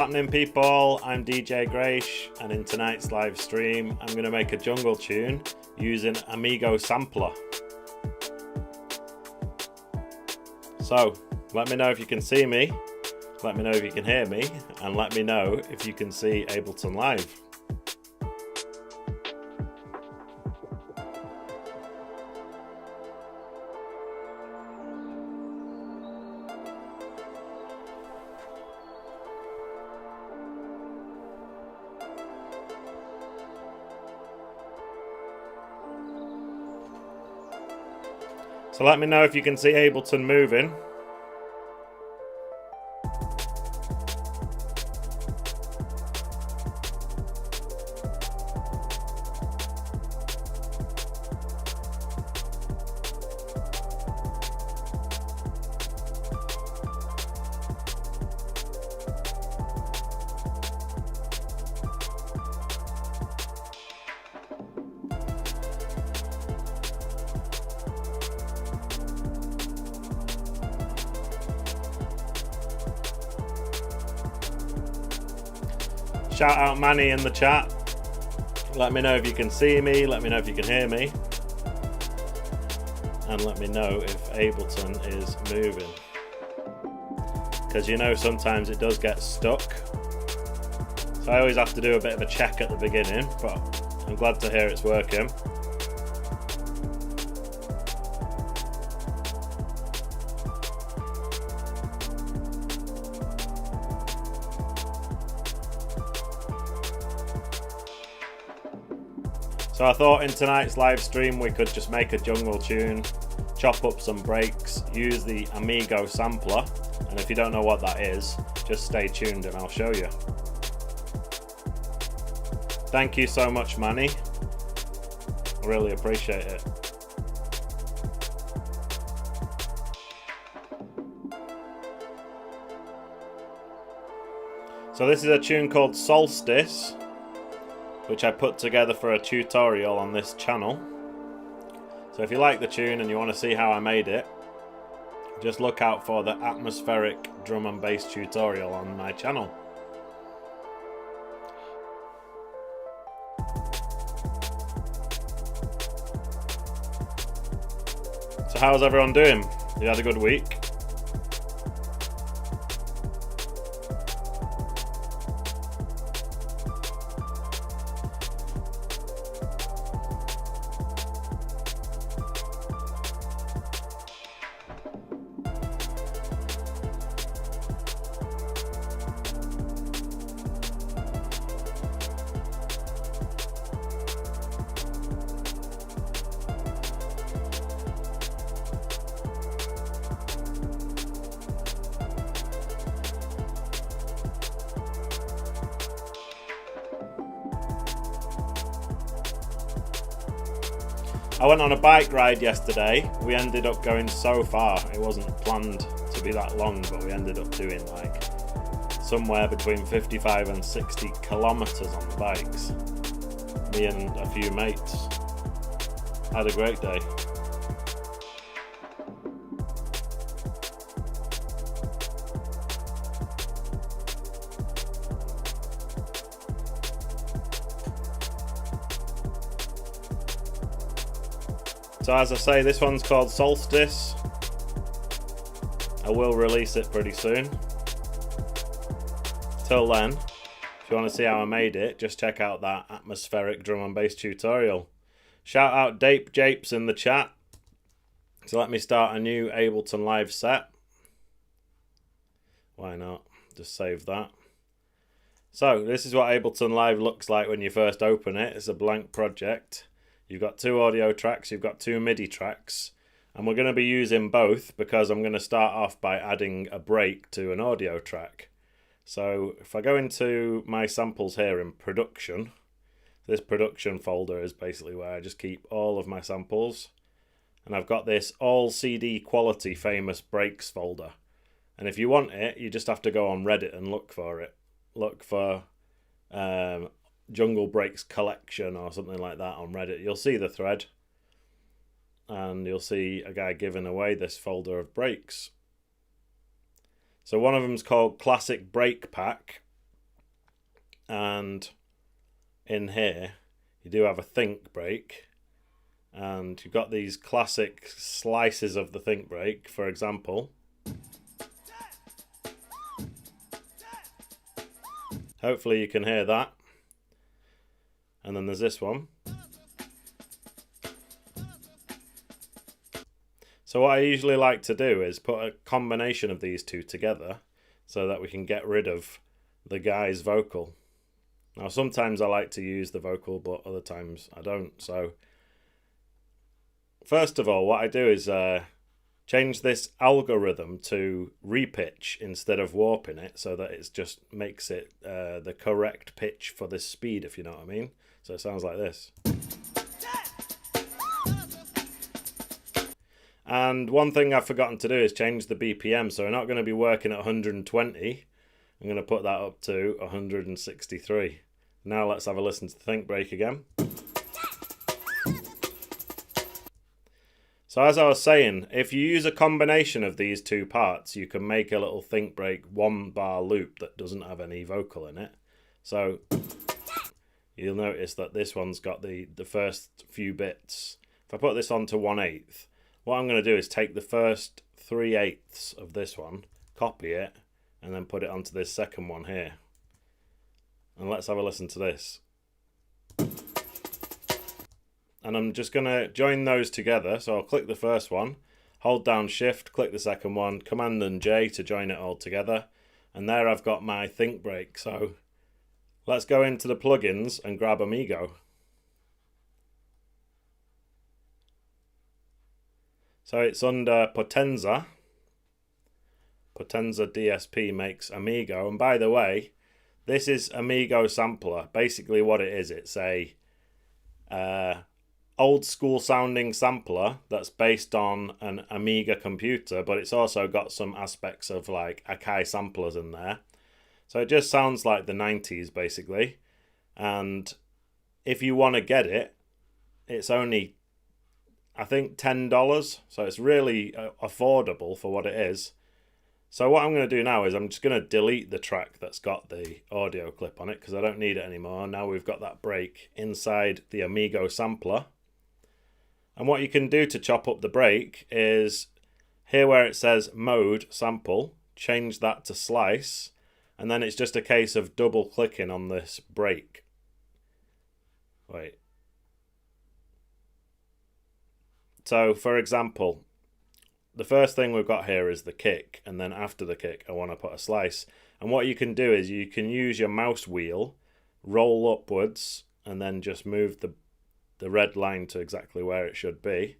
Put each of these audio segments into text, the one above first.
What's happening, people? I'm DJ Grace, and in tonight's live stream I'm going to make a jungle tune using Amigo Sampler. So let me know if you can see me, let me know if you can hear me, and let me know if you can see Ableton Live. So let me know if you can see Ableton moving. Shout out Manny in the chat. Let me know if you can see me, let me know if you can hear me, and let me know if Ableton is moving. Because you know sometimes it does get stuck. So I always have to do a bit of a check at the beginning, but I'm glad to hear it's working. So I thought in tonight's live stream we could just make a jungle tune, chop up some breaks, use the Amigo Sampler, and if you don't know what that is, just stay tuned and I'll show you. Thank you so much, Manny. I really appreciate it. So this is a tune called Solstice, which I put together for a tutorial on this channel. So if you like the tune and you want to see how I made it, just look out for the atmospheric drum and bass tutorial on my channel. So how's everyone doing? You had a good week? I went on a bike ride yesterday. We ended up going so far. It wasn't planned to be that long, but we ended up doing like somewhere between 55 and 60 kilometers on the bikes. Me and a few mates. Had a great day. So as I say, this one's called Solstice. I will release it pretty soon. Till then, if you want to see how I made it, just check out that atmospheric drum and bass tutorial. Shout out Dape Japes in the chat. So let me start a new Ableton Live set. Why not? Just save that. So this is what Ableton Live looks like when you first open it. It's a blank project. You've got two audio tracks, you've got two MIDI tracks, and we're going to be using both because I'm going to start off by adding a break to an audio track. So if I go into my samples here in production, this production folder is basically where I just keep all of my samples, and I've got this all CD quality famous breaks folder. And if you want it, you just have to go on Reddit and look for it. Look for Jungle Breaks Collection or something like that on Reddit. You'll see the thread and you'll see a guy giving away this folder of breaks. So one of them's called Classic Break Pack, and in here you do have a think break, and you've got these classic slices of the think break. For example, hopefully you can hear that. And then there's this one. So what I usually like to do is put a combination of these two together so that we can get rid of the guy's vocal. Now sometimes I like to use the vocal, but other times I don't. So first of all, what I do is change this algorithm to repitch instead of warping it, so that it just makes it the correct pitch for this speed, if you know what I mean. So it sounds like this. And one thing I've forgotten to do is change the BPM, so we're not going to be working at 120. I'm going to put that up to 163. Now let's have a listen to the think break again. So as I was saying, if you use a combination of these two parts, you can make a little think break 1 bar loop that doesn't have any vocal in it. So you'll notice that this one's got the first few bits. If I put this on to 1/8, what I'm going to do is take the first 3/8 of this one, copy it, and then put it onto this second one here. And let's have a listen to this. And I'm just going to join those together. So I'll click the first one, hold down Shift, click the second one, Command and J to join it all together. And there I've got my think break. So let's go into the plugins and grab Amigo. So it's under Potenza. Potenza DSP makes Amigo. And by the way, this is Amigo Sampler. Basically what it is, it's a old school sounding sampler that's based on an Amiga computer, but it's also got some aspects of like Akai samplers in there. So it just sounds like the 90s basically. And if you want to get it, it's only, I think, $10. So it's really affordable for what it is. So what I'm going to do now is I'm just going to delete the track that's got the audio clip on it because I don't need it anymore. Now we've got that break inside the Amigo sampler. And what you can do to chop up the break is here where it says mode sample, change that to slice, and then it's just a case of double clicking on this break. Wait. So for example, the first thing we've got here is the kick, and then after the kick I want to put a slice. And what you can do is you can use your mouse wheel, roll upwards, and then just move the red line to exactly where it should be.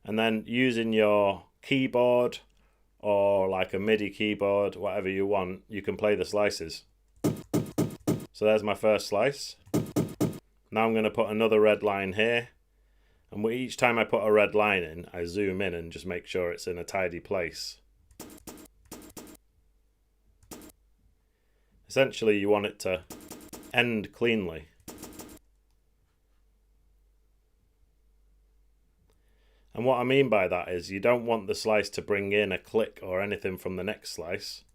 And then using your keyboard or like a MIDI keyboard, whatever you want, you can play the slices. So there's my first slice. Now I'm going to put another red line here. And each time I put a red line in, I zoom in and just make sure it's in a tidy place. Essentially, you want it to end cleanly. And what I mean by that is you don't want the slice to bring in a click or anything from the next slice.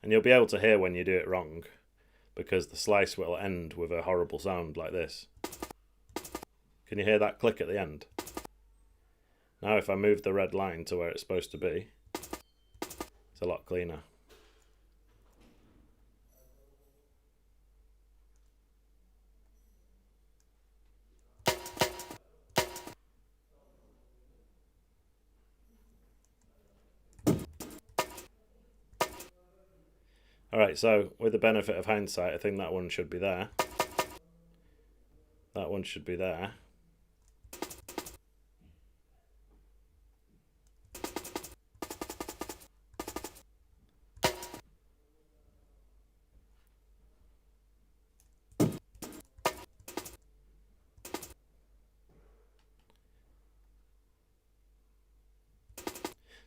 And you'll be able to hear when you do it wrong, because the slice will end with a horrible sound like this. Can you hear that click at the end? Now if I move the red line to where it's supposed to be, it's a lot cleaner. Alright, so with the benefit of hindsight, I think that one should be there. That one should be there.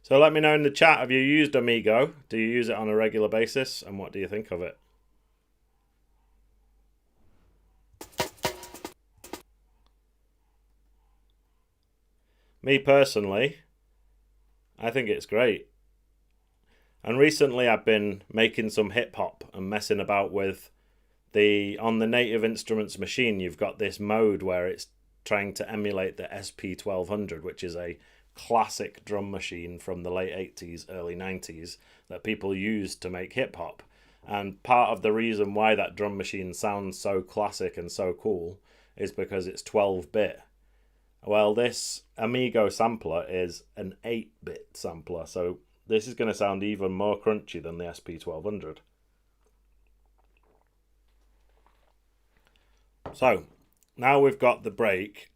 So let me know in the chat, have you used Amigo? Do you use it on a regular basis? And what do you think of it? Me personally, I think it's great. And recently I've been making some hip hop and messing about with on the Native Instruments machine. You've got this mode where it's trying to emulate the SP-1200, which is a classic drum machine from the late 80s, early 90s that people used to make hip hop. And part of the reason why that drum machine sounds so classic and so cool is because it's 12-bit. Well, this Amigo sampler is an 8-bit sampler, so this is going to sound even more crunchy than the SP-1200. So, now we've got the break,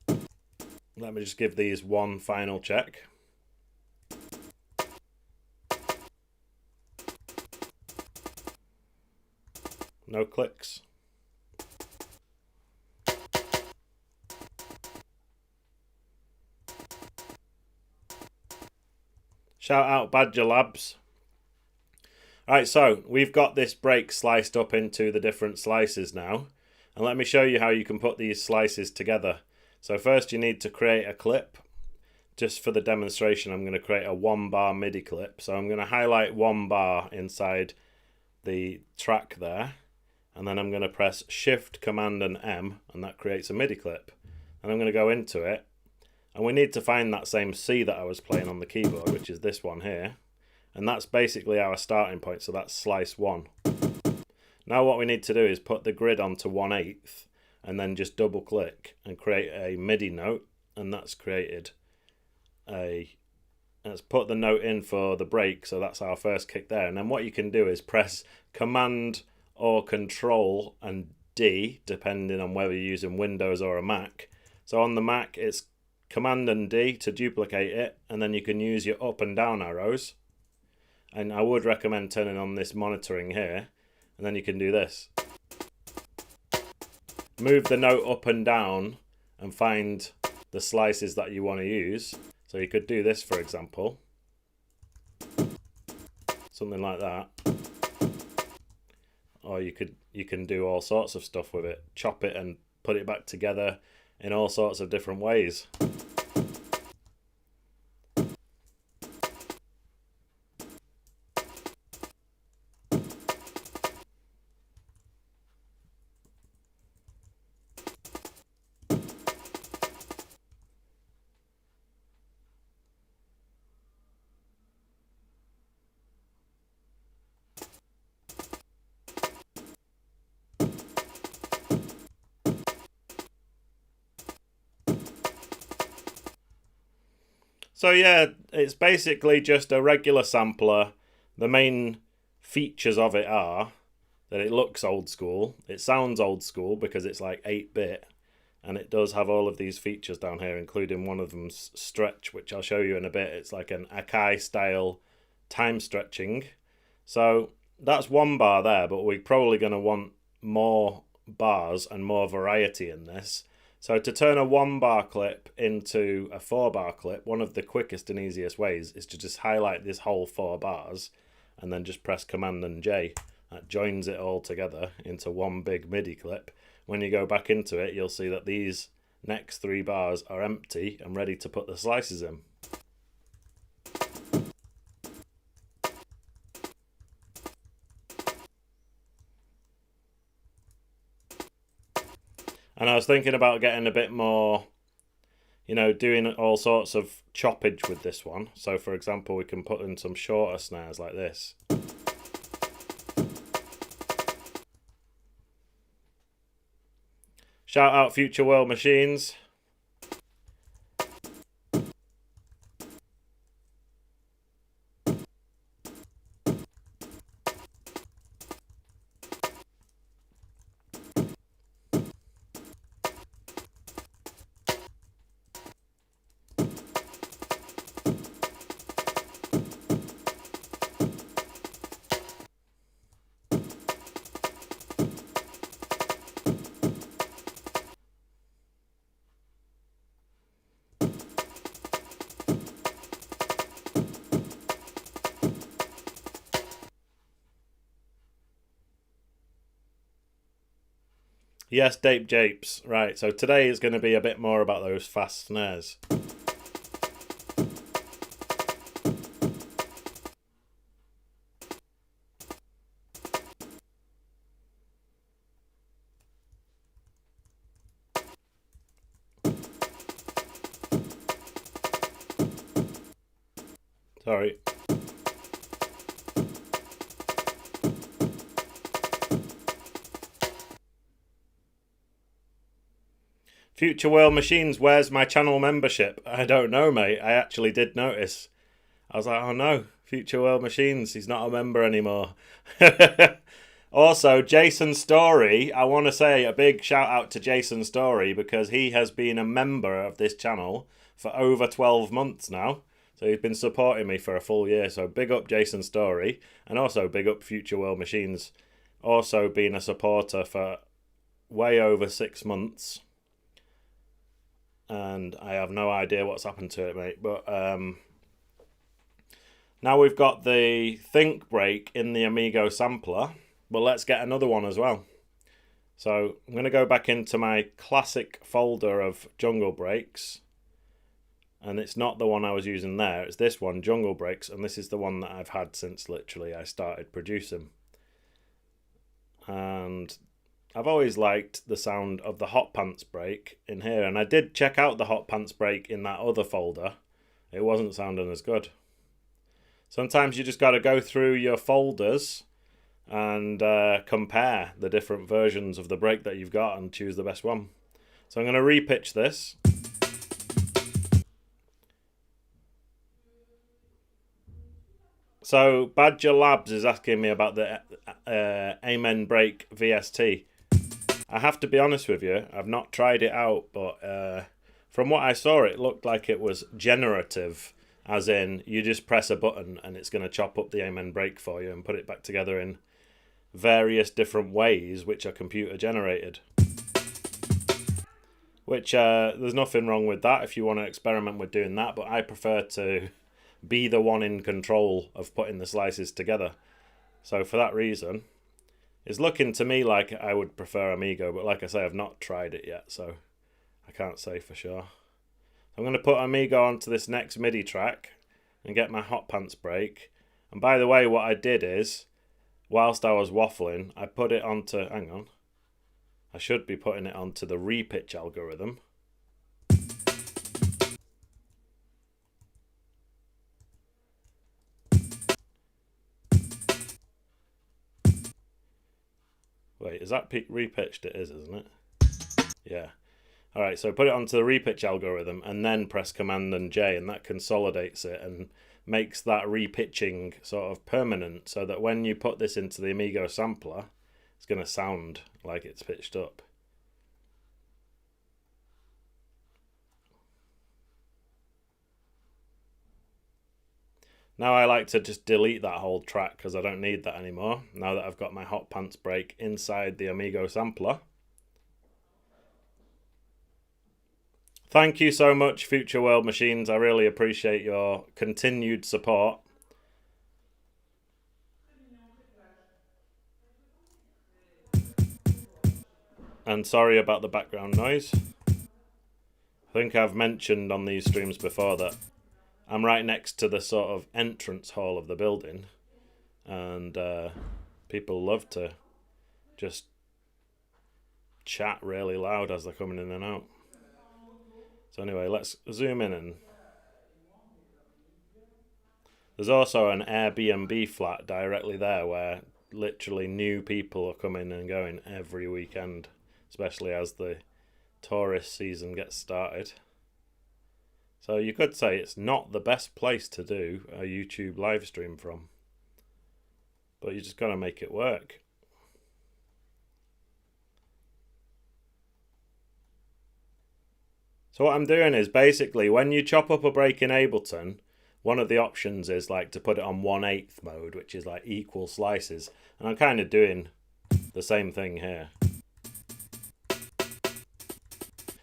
let me just give these one final check. No clicks. Shout out Badger Labs. Alright, so we've got this break sliced up into the different slices now. And let me show you how you can put these slices together. So first you need to create a clip. Just for the demonstration, I'm going to create a 1-bar MIDI clip. So I'm going to highlight 1 bar inside the track there. And then I'm going to press Shift, Command and M, and that creates a MIDI clip. And I'm going to go into it. And we need to find that same C that I was playing on the keyboard, which is this one here. And that's basically our starting point, so that's slice 1. Now what we need to do is put the grid onto 1/8 and then just double click and create a MIDI note, and that's created let's put the note in for the break, so that's our first kick there. And then what you can do is press Command or Control and D, depending on whether you're using Windows or a Mac. So on the Mac it's Command and D to duplicate it, and then you can use your up and down arrows. And I would recommend turning on this monitoring here, and then you can do this. Move the note up and down and find the slices that you want to use. So you could do this, for example. Something like that. Or you can do all sorts of stuff with it. Chop it and put it back together in all sorts of different ways. So yeah, it's basically just a regular sampler. The main features of it are that it looks old school. It sounds old school because it's like 8-bit. And it does have all of these features down here, including one of them's stretch, which I'll show you in a bit. It's like an Akai style time stretching. So that's 1 bar there, but we're probably going to want more bars and more variety in this. So to turn a 1-bar clip into a 4-bar clip, one of the quickest and easiest ways is to just highlight this whole 4 bars and then just press Command and J. That joins it all together into one big MIDI clip. When you go back into it, you'll see that these next 3 bars are empty and ready to put the slices in. And I was thinking about getting a bit more, doing all sorts of choppage with this one. So for example, we can put in some shorter snares like this. Shout out Future World Machines. Yes, Dape Japes. Right, so today is going to be a bit more about those fast snares. Sorry. Future World Machines, where's my channel membership? I don't know, mate. I actually did notice. I was like, oh no, Future World Machines, he's not a member anymore. Also, Jason Story, I want to say a big shout out to Jason Story because he has been a member of this channel for over 12 months now. So he's been supporting me for a full year. So big up Jason Story, and also big up Future World Machines. Also been a supporter for way over 6 months. And I have no idea what's happened to it, mate. But now we've got the think break in the Amigo Sampler. But let's get another one as well. So I'm going to go back into my classic folder of jungle breaks. And it's not the one I was using there. It's this one, jungle breaks. And this is the one that I've had since literally I started producing. And I've always liked the sound of the hot pants break in here. And I did check out the hot pants break in that other folder. It wasn't sounding as good. Sometimes you just got to go through your folders and compare the different versions of the break that you've got and choose the best one. So I'm going to repitch this. So Badger Labs is asking me about the Amen Break VST. I have to be honest with you, I've not tried it out, but from what I saw, it looked like it was generative, as in you just press a button and it's going to chop up the Amen Break for you and put it back together in various different ways which are computer generated. Which there's nothing wrong with that if you want to experiment with doing that, but I prefer to be the one in control of putting the slices together. So for that reason, it's looking to me like I would prefer Amigo, but like I say, I've not tried it yet, so I can't say for sure. I'm going to put Amigo onto this next MIDI track and get my hot pants break. And by the way, what I did is, whilst I was waffling, I put it onto, hang on, I should be putting it onto the repitch algorithm. Wait, is that repitched? It is, isn't it? Yeah. Alright, so put it onto the repitch algorithm and then press Command and J, and that consolidates it and makes that repitching sort of permanent, so that when you put this into the Amigo Sampler, it's going to sound like it's pitched up. Now I like to just delete that whole track because I don't need that anymore, now that I've got my hot pants break inside the Amigo Sampler. Thank you so much, Future World Machines. I really appreciate your continued support. And sorry about the background noise. I think I've mentioned on these streams before that I'm right next to the sort of entrance hall of the building. And people love to just chat really loud as they're coming in and out. So anyway, let's zoom in. And there's also an Airbnb flat directly there where literally new people are coming and going every weekend, especially as the tourist season gets started. So you could say it's not the best place to do a YouTube live stream from, but you just got to make it work. So what I'm doing is basically when you chop up a break in Ableton, one of the options is like to put it on 1/8 mode, which is like equal slices. And I'm kind of doing the same thing here.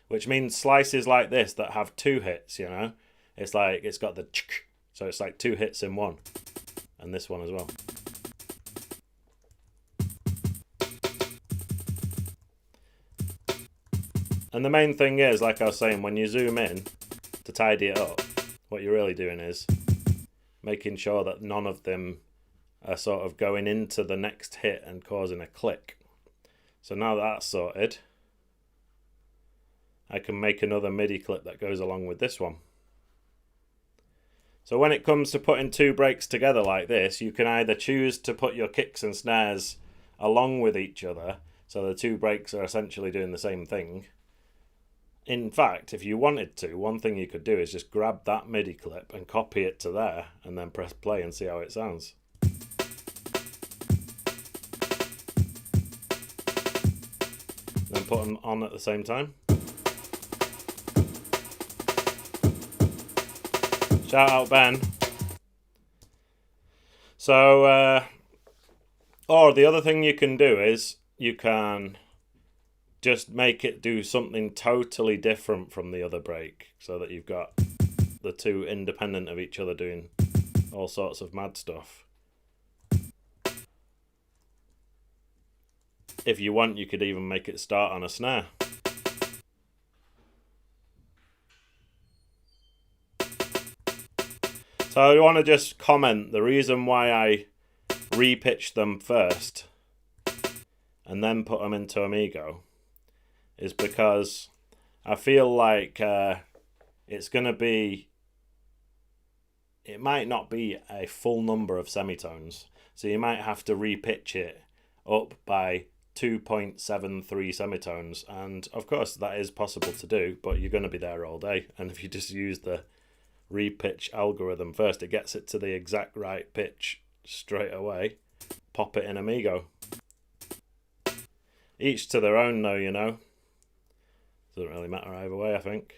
Which means slices like this that have 2 hits, you know. It's like, it's got the ch, so it's like 2 hits in one. And this one as well. And the main thing is, like I was saying, when you zoom in to tidy it up, what you're really doing is making sure that none of them are sort of going into the next hit and causing a click. So now that that's sorted, I can make another MIDI clip that goes along with this one. So when it comes to putting two breaks together like this, you can either choose to put your kicks and snares along with each other, so the two breaks are essentially doing the same thing. In fact, if you wanted to, one thing you could do is just grab that MIDI clip and copy it to there, and then press play and see how it sounds. Then put them on at the same time. Shout out Ben. So, or the other thing you can do is you can just make it do something totally different from the other break, so that you've got the two independent of each other doing all sorts of mad stuff. If you want, you could even make it start on a snare. So I want to just comment the reason why I repitched them first and then put them into Amigo is because I feel like it's going to be, it might not be a full number of semitones, so you might have to repitch it up by 2.73 semitones, and of course that is possible to do, but you're going to be there all day. And if you just use the repitch algorithm first, it gets it to the exact right pitch straight away. Pop it in Amigo. Each to their own though, you know. Doesn't really matter either way, I think.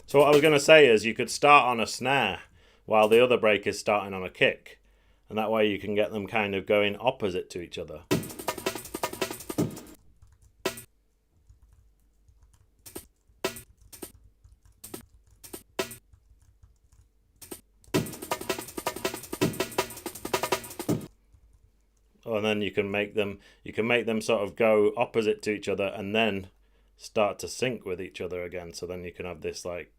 So what I was going to say is you could start on a snare while the other break is starting on a kick, and that way you can get them kind of going opposite to each other. And then you can make them sort of go opposite to each other and then start to sync with each other again, so then you can have this like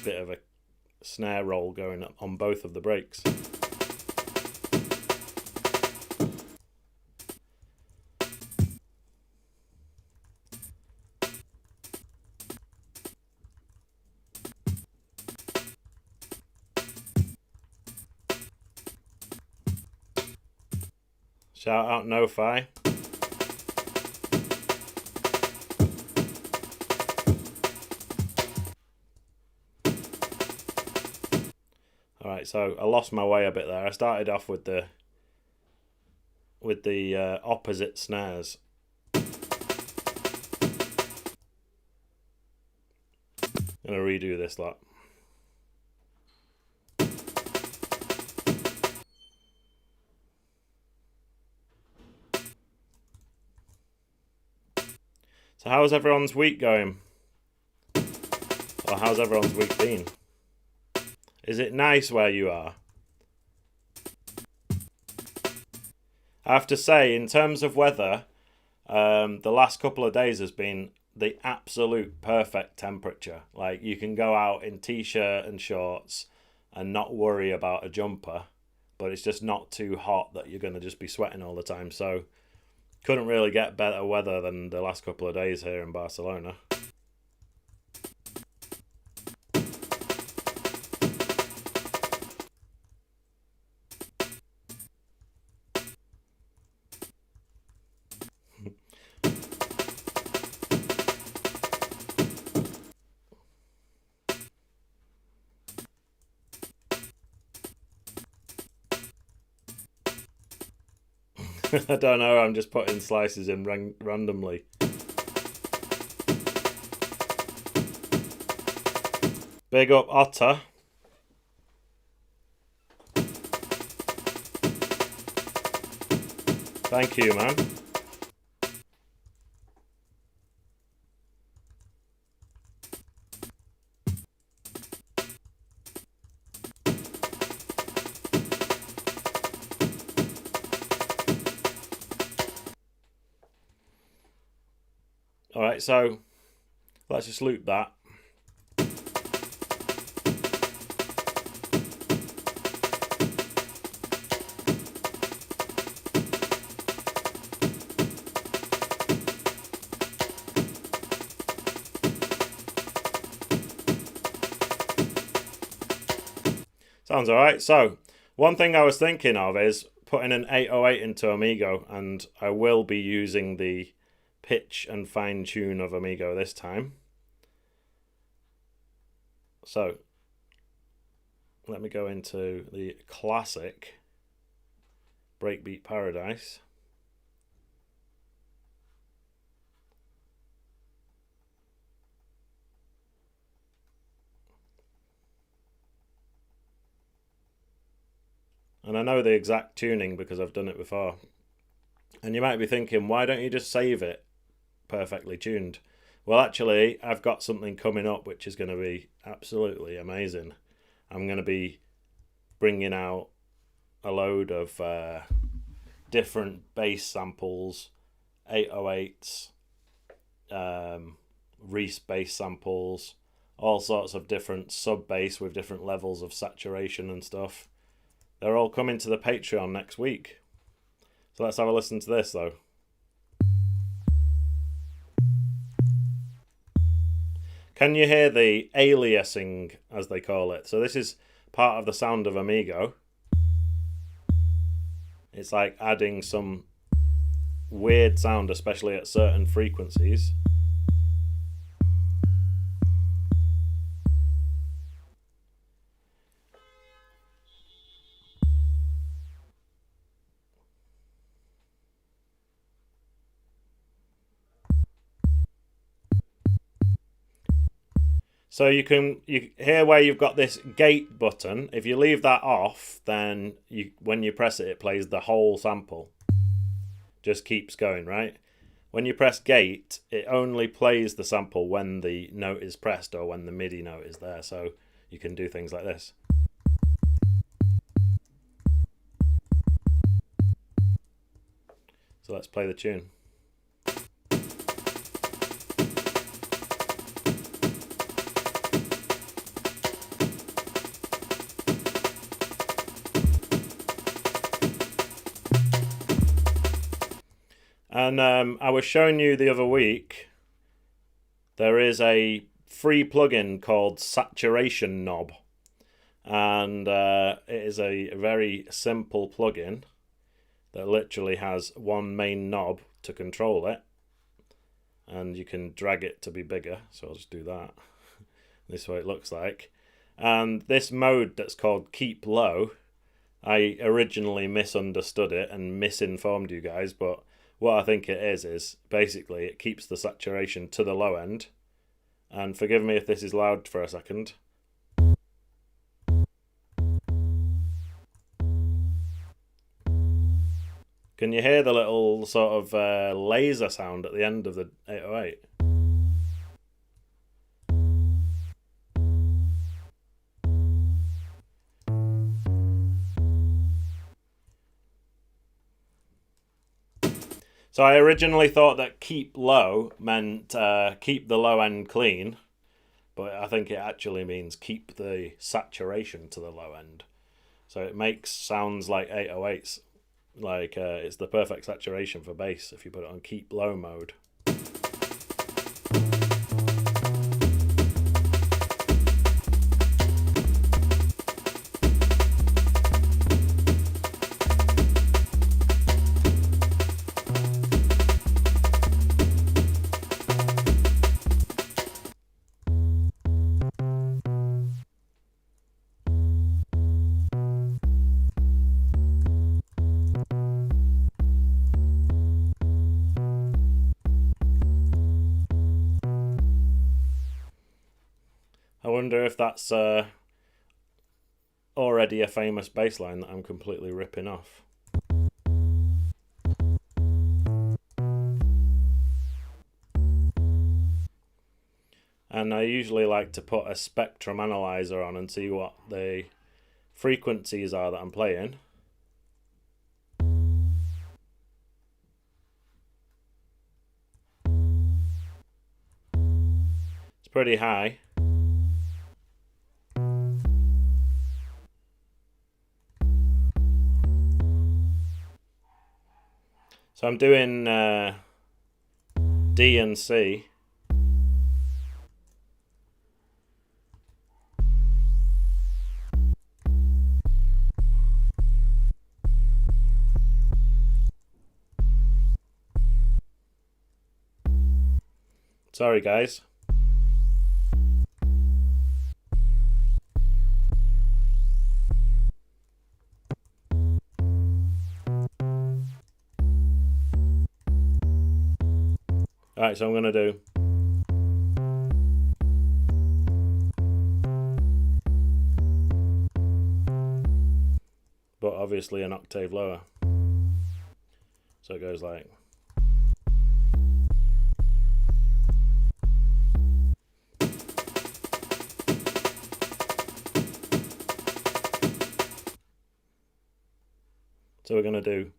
bit of a snare roll going up on both of the breaks. Shout out NoFi. Alright, so I lost my way a bit there. I started off with the opposite snares. I'm gonna redo this lot. So how's everyone's week going? Or how's everyone's week been? Is it nice where you are? I have to say, in terms of weather, the last couple of days has been the absolute perfect temperature. Like, you can go out in t-shirt and shorts and not worry about a jumper, but it's just not too hot that you're going to just be sweating all the time. So couldn't really get better weather than the last couple of days here in Barcelona. I don't know, I'm just putting slices in randomly. Big up Otter. Thank you, man. Alright, so Let's just loop that. Sounds alright. So, one thing I was thinking of is putting an 808 into Amigo, and I will be using the pitch and fine tune of Amigo this time. So, let me go into the classic Breakbeat Paradise. And I know the exact tuning because I've done it before. And you might be thinking, why don't you just save it perfectly tuned? Well, actually, I've got something coming up which is going to be absolutely amazing. I'm going to be bringing out a load of different bass samples, 808s, Reese bass samples, all sorts of different sub bass with different levels of saturation and stuff. They're all coming to the Patreon next week. So let's have a listen to this though. Can you hear the aliasing, as they call it? So this is part of the sound of Amigo. It's like adding some weird sound, especially at certain frequencies. So you hear where you've got this gate button. If you leave that off, then when you press it, it plays the whole sample. Just keeps going, right? When you press gate, it only plays the sample when the note is pressed or when the MIDI note is there. So you can do things like this. So let's play the tune. And I was showing you the other week, there is a free plugin called Saturation Knob. And it is a very simple plugin that literally has one main knob to control it. And you can drag it to be bigger. So I'll just do that. This is what it looks like. And this mode that's called Keep Low, I originally misunderstood it and misinformed you guys, but what I think it is basically it keeps the saturation to the low end. And forgive me if this is loud for a second. Can you hear the little sort of laser sound at the end of the 808? So I originally thought that keep low meant keep the low end clean, but I think it actually means keep the saturation to the low end. So it makes sounds like 808s, like it's the perfect saturation for bass if you put it on keep low mode. I wonder if that's already a famous bass line that I'm completely ripping off. And I usually like to put a spectrum analyzer on and see what the frequencies are that I'm playing. pretty high. So I'm doing D and C. Sorry guys. Alright, so I'm going to do but obviously an octave lower. So it goes like so we're going to do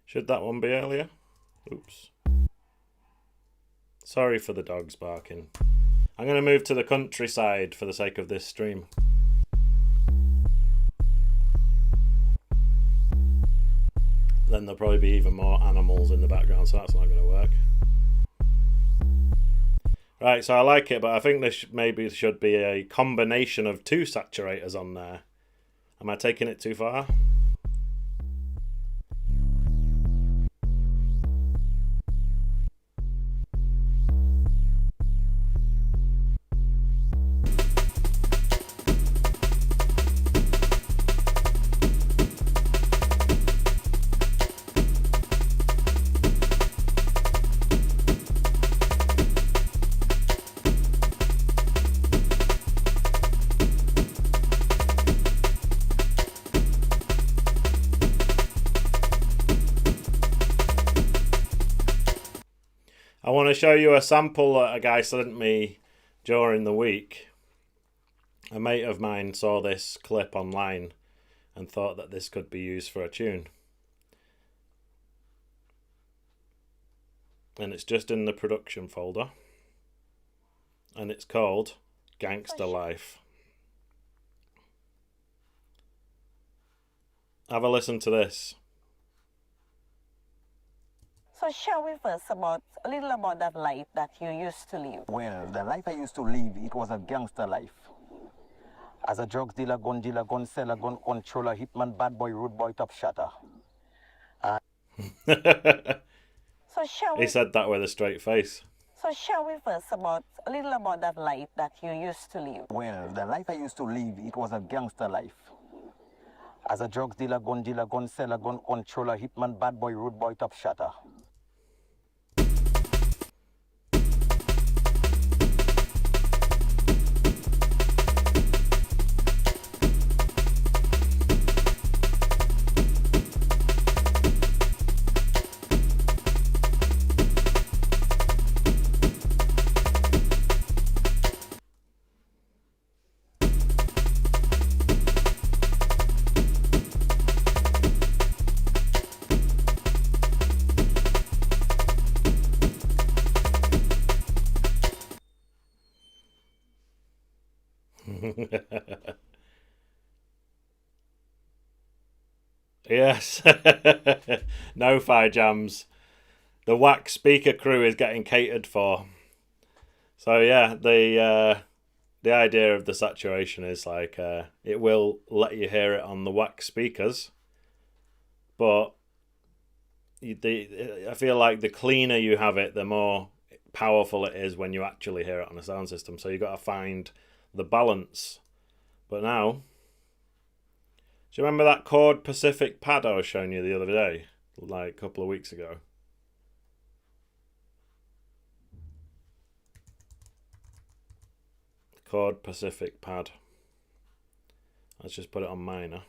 should that one be earlier? Oops. Sorry for the dogs barking. I'm going to move to the countryside for the sake of this stream. Then there'll probably be even more animals in the background, so that's not going to work. Right, so I like it, but I think there maybe should be a combination of two saturators on there. Am I taking it too far? I want to show you a sample that a guy sent me during the week. A mate of mine saw this clip online and thought that this could be used for a tune. And it's just in the production folder. And it's called Gangster Life. Have a listen to this. So shall we first a little about that life that you used to live? Well, the life I used to live, it was a gangster life. As a drugs dealer, gun seller, gun controller, hitman, bad boy, rude boy, top shatter. So he said that with a straight face. So shall we first a little about that life that you used to live? Well, the life I used to live, it was a gangster life. As a drugs dealer, gun seller, gun controller, hitman, bad boy, rude boy, top shatter. Yes. No fire jams. The wax speaker crew is getting catered for. So yeah, the idea of the saturation is like it will let you hear it on the wax speakers, but I feel like the cleaner you have it, the more powerful it is when you actually hear it on a sound system. So you've got to find the balance. But now, do you remember that chord Pacific pad I was showing you the other day, like a couple of weeks ago? chord Pacific pad. Let's just put it on minor.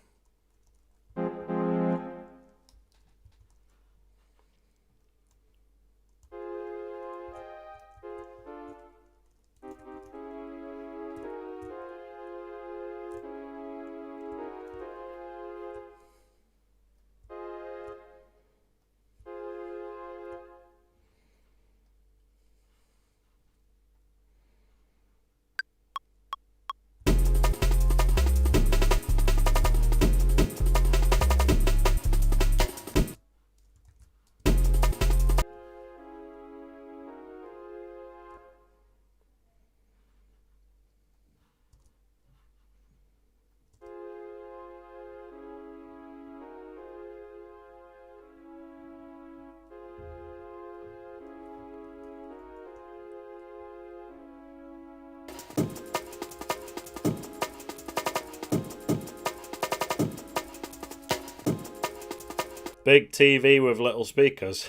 Big TV with little speakers.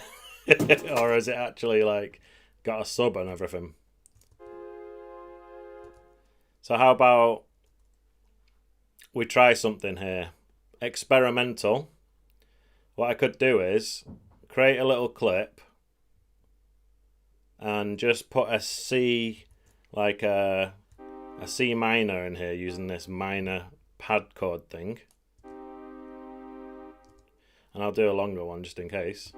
Or is it actually like got a sub and everything? So how about we try something here? Experimental. What I could do is create a little clip and just put a C, like a C minor in here using this minor pad chord thing. And I'll do a longer one just in case.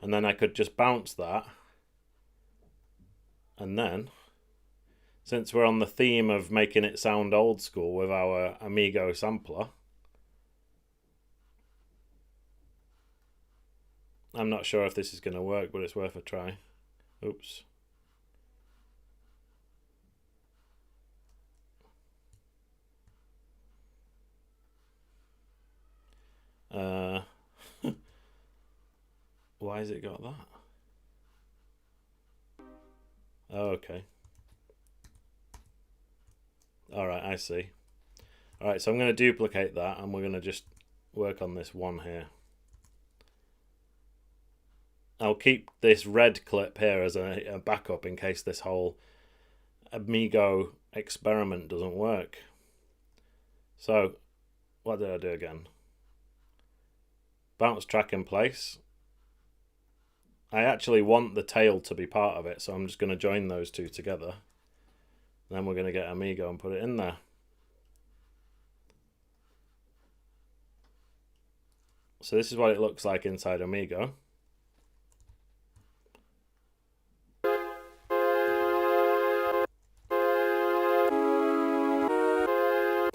And then I could just bounce that. And then, since we're on the theme of making it sound old school with our Amigo sampler, I'm not sure if this is going to work, but it's worth a try. Oops. Why has it got that? Oh, okay. Alright, I see. Alright, so I'm going to duplicate that and we're going to just work on this one here. I'll keep this red clip here as a backup in case this whole Amigo experiment doesn't work. So, what did I do again? Bounce track in place. I actually want the tail to be part of it, so I'm just going to join those two together. Then we're going to get Amigo and put it in there. So this is what it looks like inside Amigo.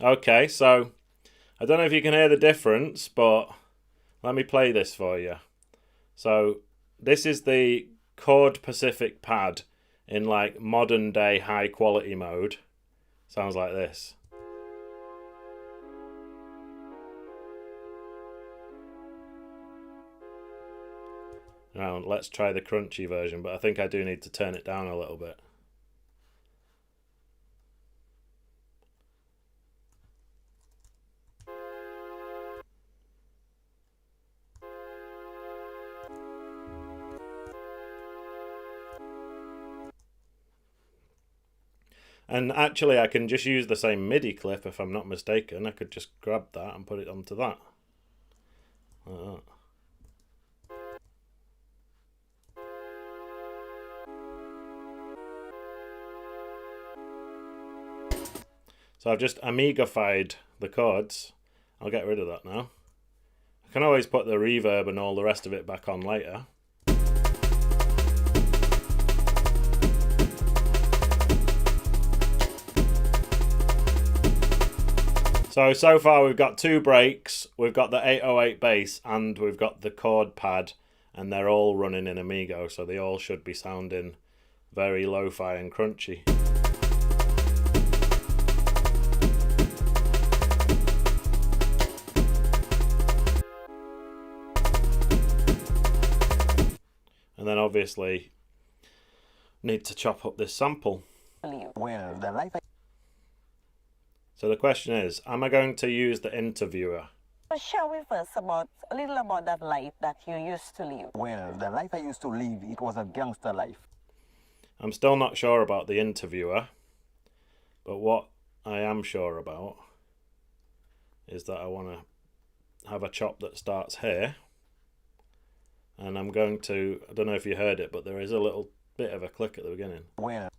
Okay, so I don't know if you can hear the difference, but let me play this for you. So this is the chord Pacific pad in like modern day high quality mode. Sounds like this. Now let's try the crunchy version, but I think I do need to turn it down a little bit. And actually I can just use the same MIDI clip if I'm not mistaken. I could just grab that and put it onto that. Like that. So I've just Amigified the chords. I'll get rid of that now. I can always put the reverb and all the rest of it back on later. So far we've got two breaks, we've got the 808 bass, and we've got the chord pad, and they're all running in Amigo, so they all should be sounding very lo-fi and crunchy. And then obviously need to chop up this sample. Well, the life So the question is, am I going to use the interviewer? Share with us a little about that life that you used to live. Well, the life I used to live, it was a gangster life. I'm still not sure about the interviewer. But what I am sure about is that I want to have a chop that starts here. And I'm going to, I don't know if you heard it, but there is a little bit of a click at the beginning. Well,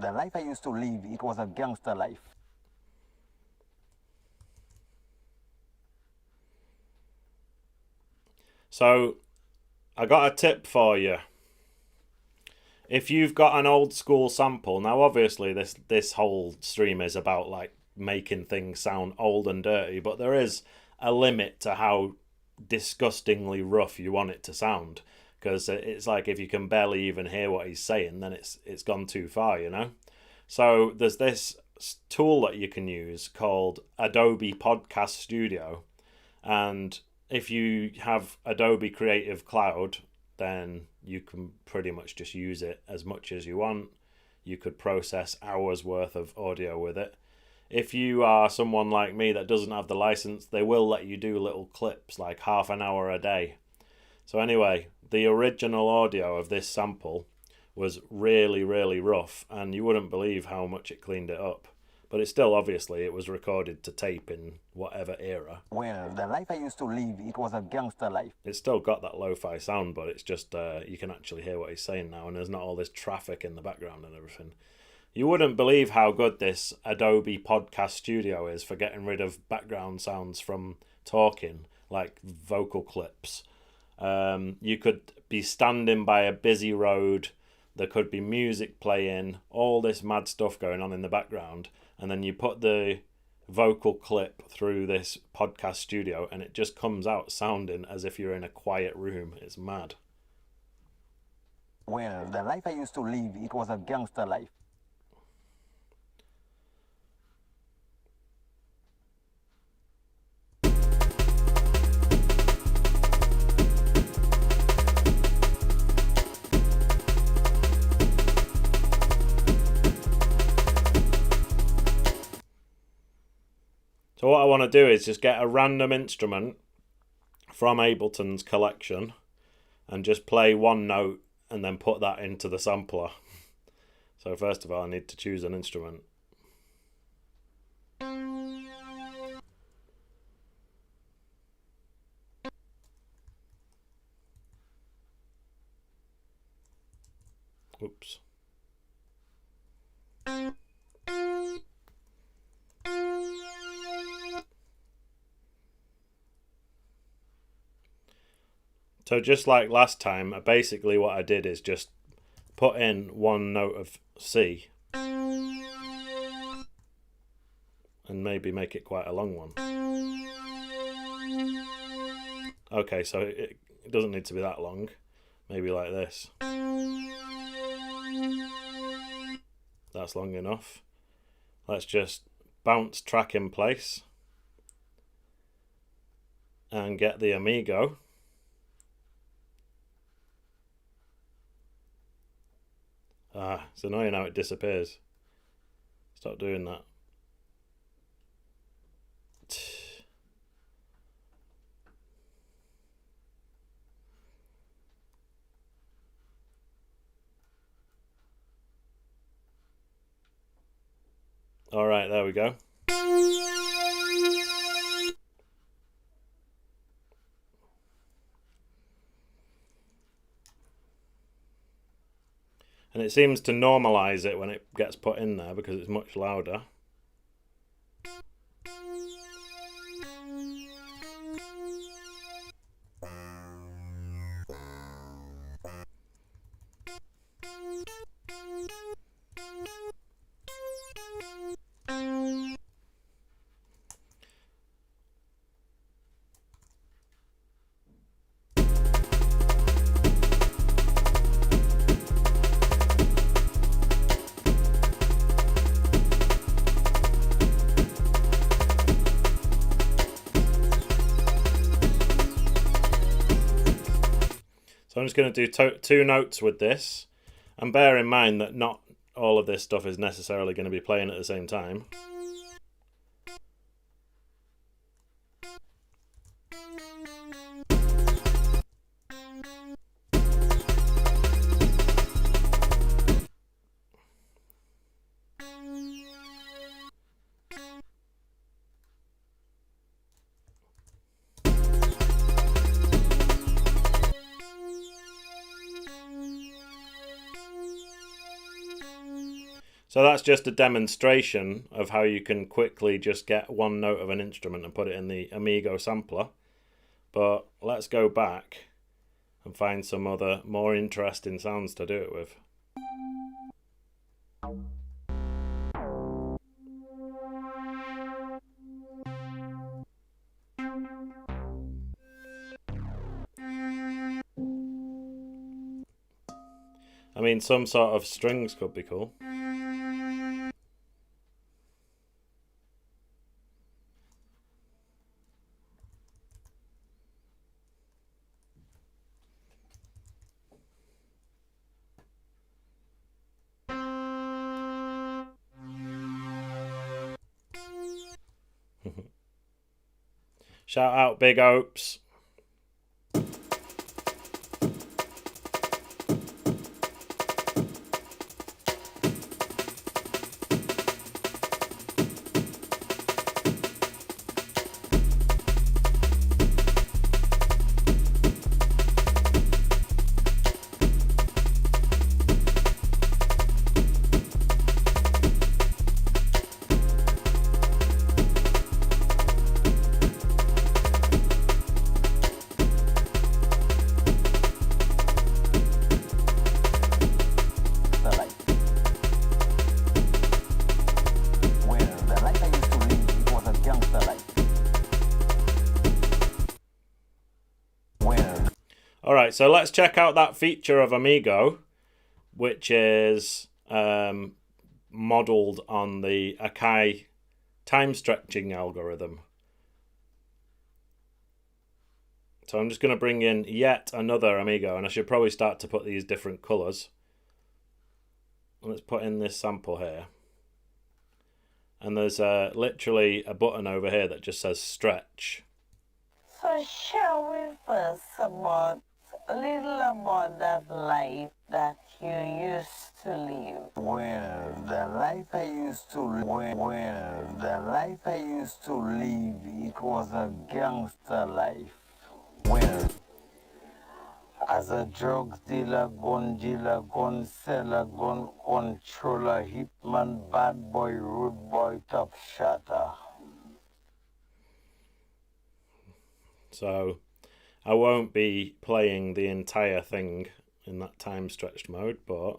the life I used to live, it was a gangster life. So I got a tip for you. If you've got an old school sample, now obviously this whole stream is about like making things sound old and dirty, but there is a limit to how disgustingly rough you want it to sound, because it's like if you can barely even hear what he's saying, then it's gone too far, you know. So there's this tool that you can use called Adobe Podcast Studio, and if you have Adobe Creative Cloud, then you can pretty much just use it as much as you want. You could process hours worth of audio with it. If you are someone like me that doesn't have the license, they will let you do little clips, like half an hour a day. So anyway, the original audio of this sample was really, really rough, and you wouldn't believe how much it cleaned it up. But it's still, obviously, it was recorded to tape in whatever era. Well, the life I used to live, it was a gangster life. It's still got that lo-fi sound, but it's just, you can actually hear what he's saying now, and there's not all this traffic in the background and everything. You wouldn't believe how good this Adobe Podcast Studio is for getting rid of background sounds from talking, like vocal clips. You could be standing by a busy road, there could be music playing, all this mad stuff going on in the background, and then you put the vocal clip through this podcast studio and it just comes out sounding as if you're in a quiet room. It's mad. Well, the life I used to live, it was a gangster life. So what I want to do is just get a random instrument from Ableton's collection and just play one note and then put that into the sampler. So first of all, I need to choose an instrument. Oops. So just like last time, basically what I did is just put in one note of C and maybe make it quite a long one. Okay, so it doesn't need to be that long. Maybe like this. That's long enough. Let's just bounce track in place and get the Amigo. It's annoying how it disappears. Stop doing that. Alright, there we go. And it seems to normalise it when it gets put in there because it's much louder. So I'm just going to do two notes with this, and bear in mind that not all of this stuff is necessarily going to be playing at the same time. So that's just a demonstration of how you can quickly just get one note of an instrument and put it in the Amigo sampler. But let's go back and find some other more interesting sounds to do it with. I mean, some sort of strings could be cool. Shout out Big Opes. Alright, so let's check out that feature of Amigo, which is modelled on the Akai time stretching algorithm. So I'm just going to bring in yet another Amigo, and I should probably start to put these different colours. Let's put in this sample here. And there's literally a button over here that just says stretch. So shall we first about a little about that life that you used to live? Well, the life I used to live, it was a gangster life. Well, as a drugs dealer, gun seller, gun controller, hitman, bad boy, rude boy, top shatter. So I won't be playing the entire thing in that time stretched mode, but...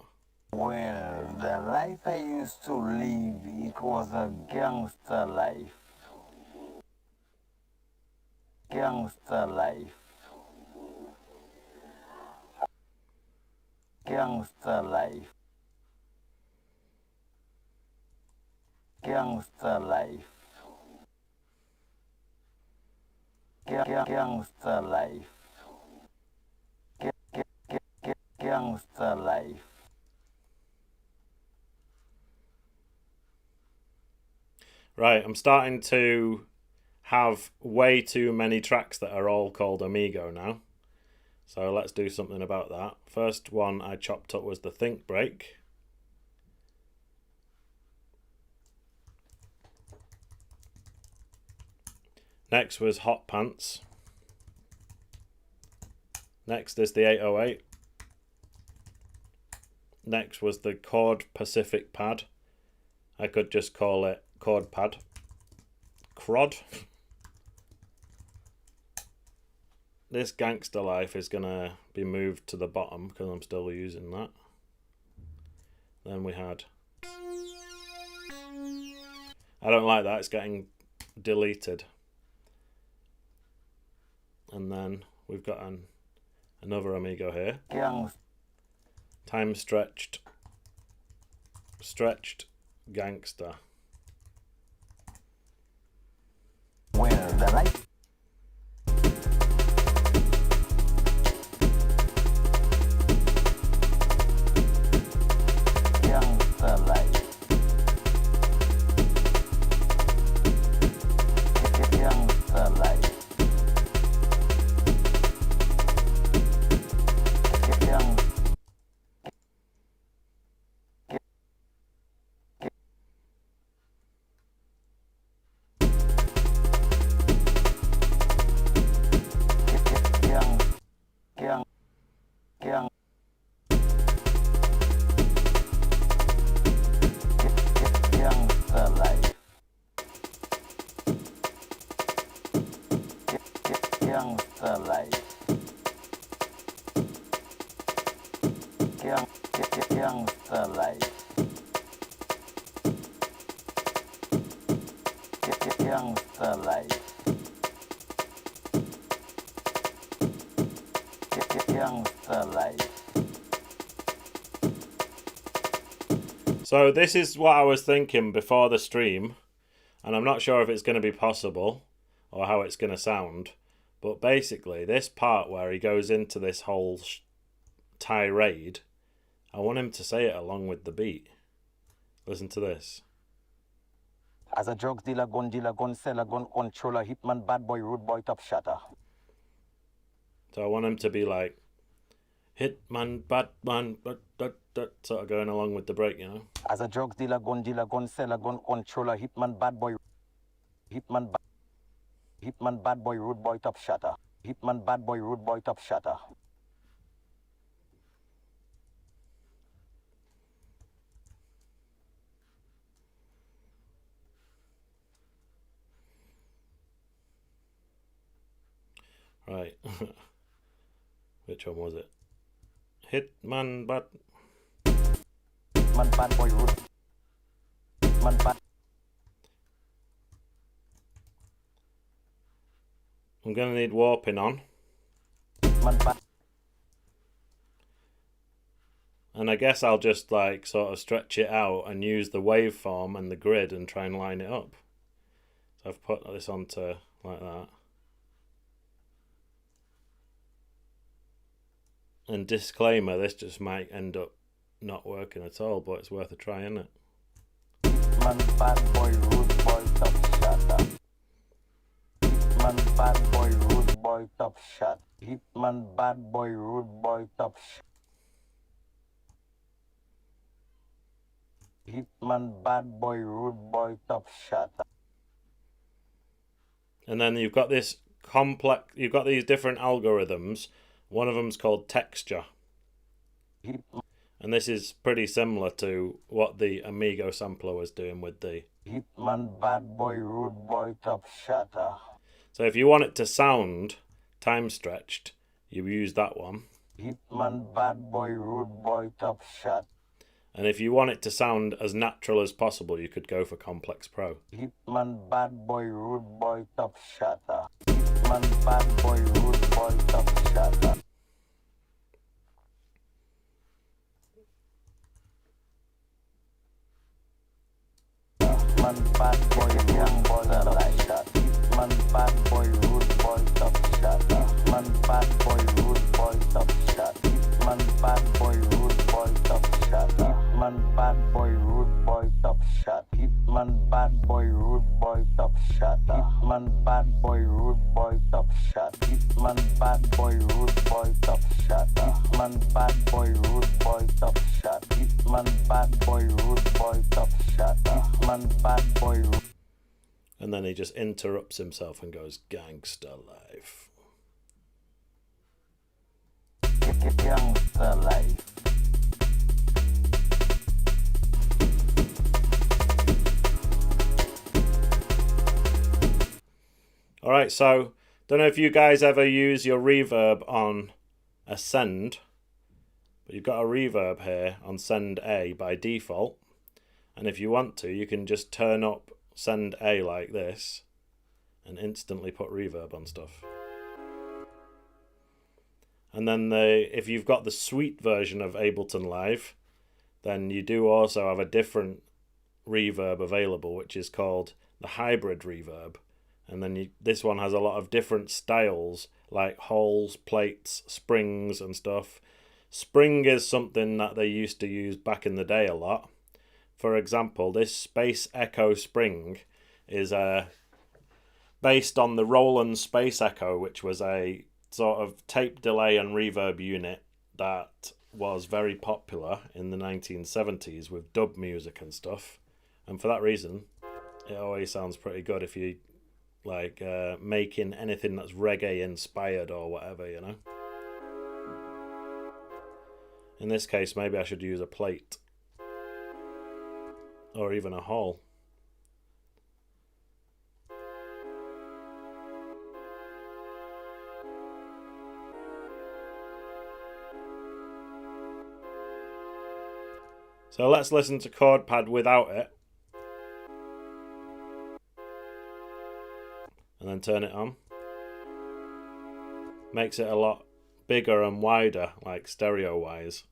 Well, the life I used to live, it was a gangster life. Gangster life. Gangster life. Gangster life. Gangster life. Gangster life. Right, I'm starting to have way too many tracks that are all called Amigo now. So let's do something about that. First one I chopped up was the Think Break. Next was Hot Pants. Next is the 808. Next was the Chord Pacific Pad. I could just call it Chord Pad. Crod. This Gangster Life is going to be moved to the bottom because I'm still using that. Then we had... I don't like that, it's getting deleted. And then we've got another Amigo here. Time stretched gangster. Well, the life. Gangster life. Gangster life. Gangster life. Gangster life. Gangster life. So this is what I was thinking before the stream, and I'm not sure if it's going to be possible or how it's going to sound, but basically this part where he goes into this whole tirade, I want him to say it along with the beat. Listen to this. As a drugs dealer, gun seller, gun controller, hitman, bad boy, rude boy, top shatter. So I want him to be like, hitman, bad man, sort of going along with the break, you know. As a drugs dealer, gun seller, gun controller, hitman, bad boy, hitman, bad boy, rude boy, top shatter. Hitman, bad boy, rude boy, top shatter. Right. Which one was it? Hitman, bad. Hitman, bad boy, rude. Hitman, bad. I'm gonna need warping on. Hitman, bad. And I guess I'll just like sort of stretch it out and use the waveform and the grid and try and line it up. So I've put this onto like that. And disclaimer, this just might end up not working at all, but it's worth a try, isn't it? Hitman, bad boy, rude boy, top shatter. Hitman, bad boy, rude boy, top shot. Hitman, bad boy, rude boy, top shot. Hitman, bad boy, rude boy, top shot. And then you've got this complex, you've got these different algorithms. One of them's called texture. And this is pretty similar to what the Amigo Sampler was doing with the Hitman, bad boy, rude boy, top shatter. So if you want it to sound time stretched, you use that one. Hitman, bad boy, rude boy, top shot. And if you want it to sound as natural as possible, you could go for Complex Pro. Hitman, bad boy, rude boy, top shatter. Hitman, bad boy, rude boy, top shatter. Hitman, bad boy, young boy, top shot. Hitman, bad boy, rude boy, top shatter. Hitman, bad boy, rude boy, top shot. Hitman, bad boy, rude boy, top shatter. Hitman, bad boy, rude boy, top shot. Hitman, bad boy, rude boy, top shatter. Hitman, bad boy, rude boy, top shot. Hitman, bad boy, rude boy, top shatter. Hitman, bad boy, rude boy, top shot. Hitman, bad boy, rude boy, top shatter. Hitman, bad boy. And then he just interrupts himself and goes, Gangster Life. Gangster life. Alright, so don't know if you guys ever use your reverb on a send, but you've got a reverb here on send A by default. And if you want to, you can just turn up send A like this and instantly put reverb on stuff. And then if you've got the suite version of Ableton Live, then you do also have a different reverb available, which is called the hybrid reverb. And then this one has a lot of different styles, like holes, plates, springs and stuff. Spring is something that they used to use back in the day a lot. For example, this Space Echo Spring is based on the Roland Space Echo, which was a sort of tape delay and reverb unit that was very popular in the 1970s with dub music and stuff. And for that reason, it always sounds pretty good if you like making anything that's reggae inspired or whatever, you know. In this case, maybe I should use a plate. Or even a hole. So let's listen to chord pad without it. And then turn it on. Makes it a lot bigger and wider, like stereo wise.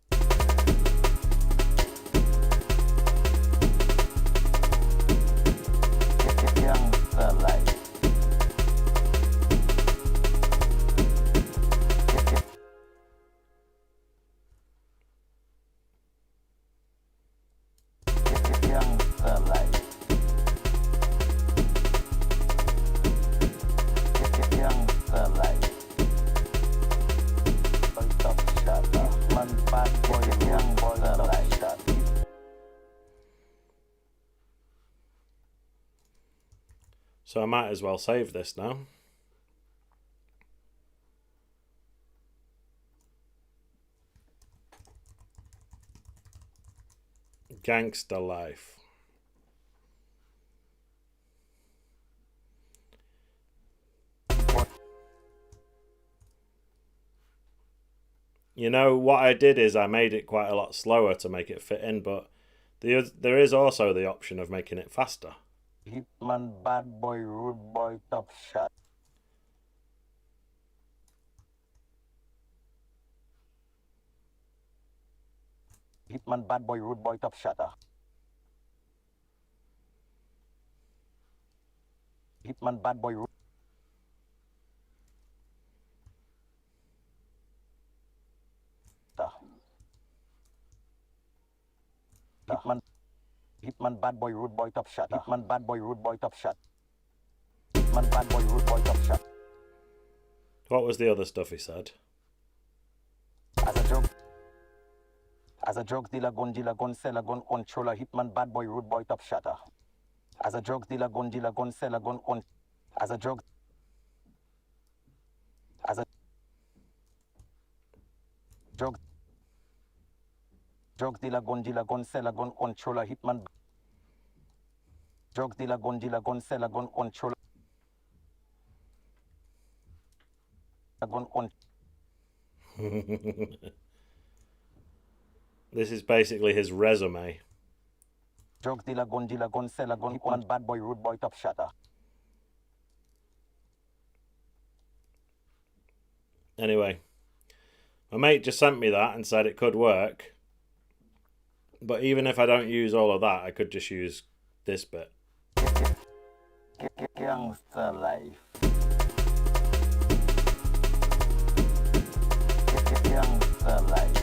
So I might as well save this now. Gangster Life. You know, what I did is I made it quite a lot slower to make it fit in, but there is also the option of making it faster. Hitman, bad boy, rude boy, top shot. Hitman, bad boy, rude boy, top shotter. Hitman, bad boy, rude. Hitman, bad boy, rude boy, top shot. Hitman, bad boy, rude boy, top shot. Hitman, bad boy, rude boy, top shot. What was the other stuff he said? As a drug dealer, gun seller, gun controller, hitman, bad boy, rude boy, top shotter. As a drug dealer, gun seller, gun con. As a drug dealer, gun seller, gun controller, hitman. Drug dealer, gun seller, gun controller. Gun con. This is basically his resume. Drug dealer, gun seller, gun hitman, bad boy, rude boy, top shotter. Anyway, my mate just sent me that and said it could work. But even if I don't use all of that, I could just use this bit. Gangster life. Gangster life.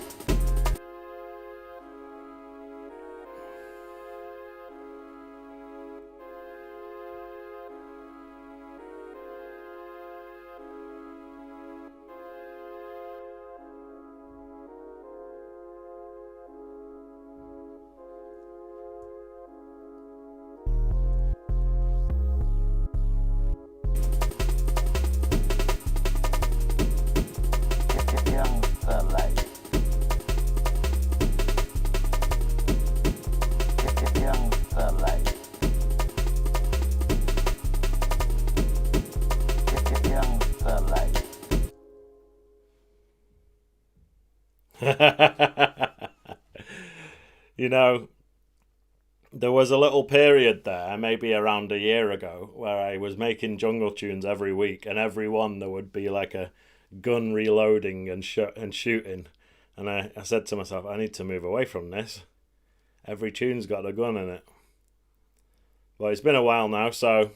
You know, there was a little period there, maybe around a year ago, where I was making jungle tunes every week, and every one there would be like a gun reloading and shooting. And I said to myself, I need to move away from this. Every tune's got a gun in it. Well, it's been a while now, so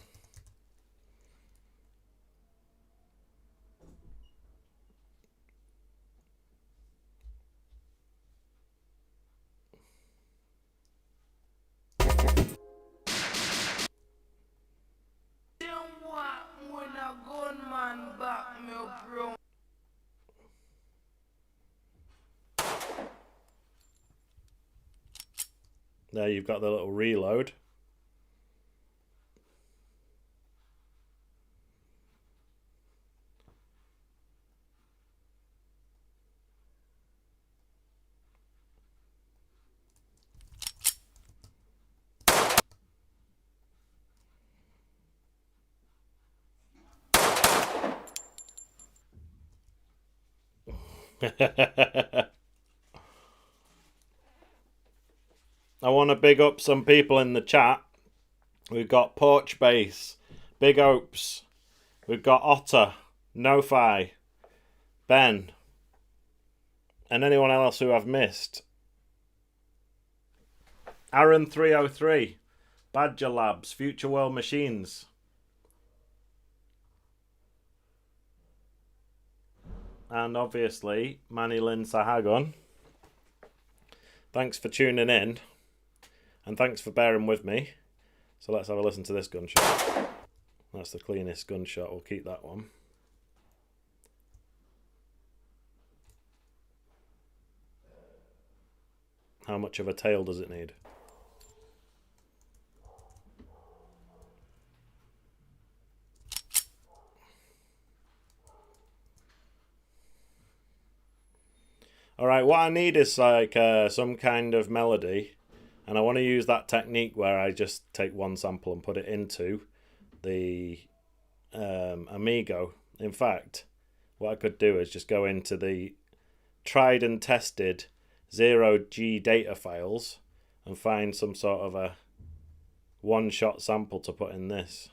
there you've got the little reload. I want to big up some people in the chat. We've got Porch Base, Big Opes, we've got Otter, Nofi, Ben, and anyone else who I've missed. Aaron 303, Badger Labs, Future World Machines. And obviously, Manny Lynn Sahagon. Thanks for tuning in. And thanks for bearing with me. So let's have a listen to this gunshot. That's the cleanest gunshot. We'll keep that one. How much of a tail does it need? Alright, what I need is like some kind of melody. And I want to use that technique where I just take one sample and put it into the Amigo. In fact, what I could do is just go into the tried and tested 0G data files and find some sort of a one-shot sample to put in this.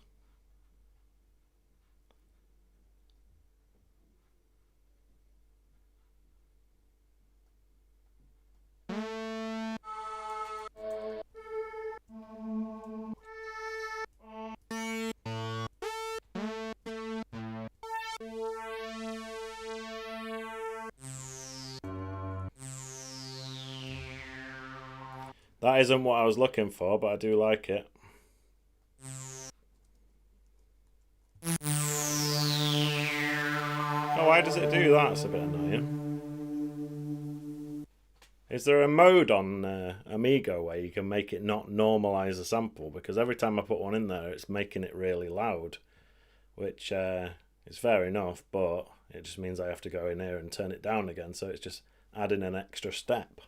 That isn't what I was looking for, but I do like it. Oh, why does it do that? It's a bit annoying. Is there a mode on Amigo where you can make it not normalize a sample? Because every time I put one in there, it's making it really loud, which is fair enough, but it just means I have to go in here and turn it down again, so it's just adding an extra step.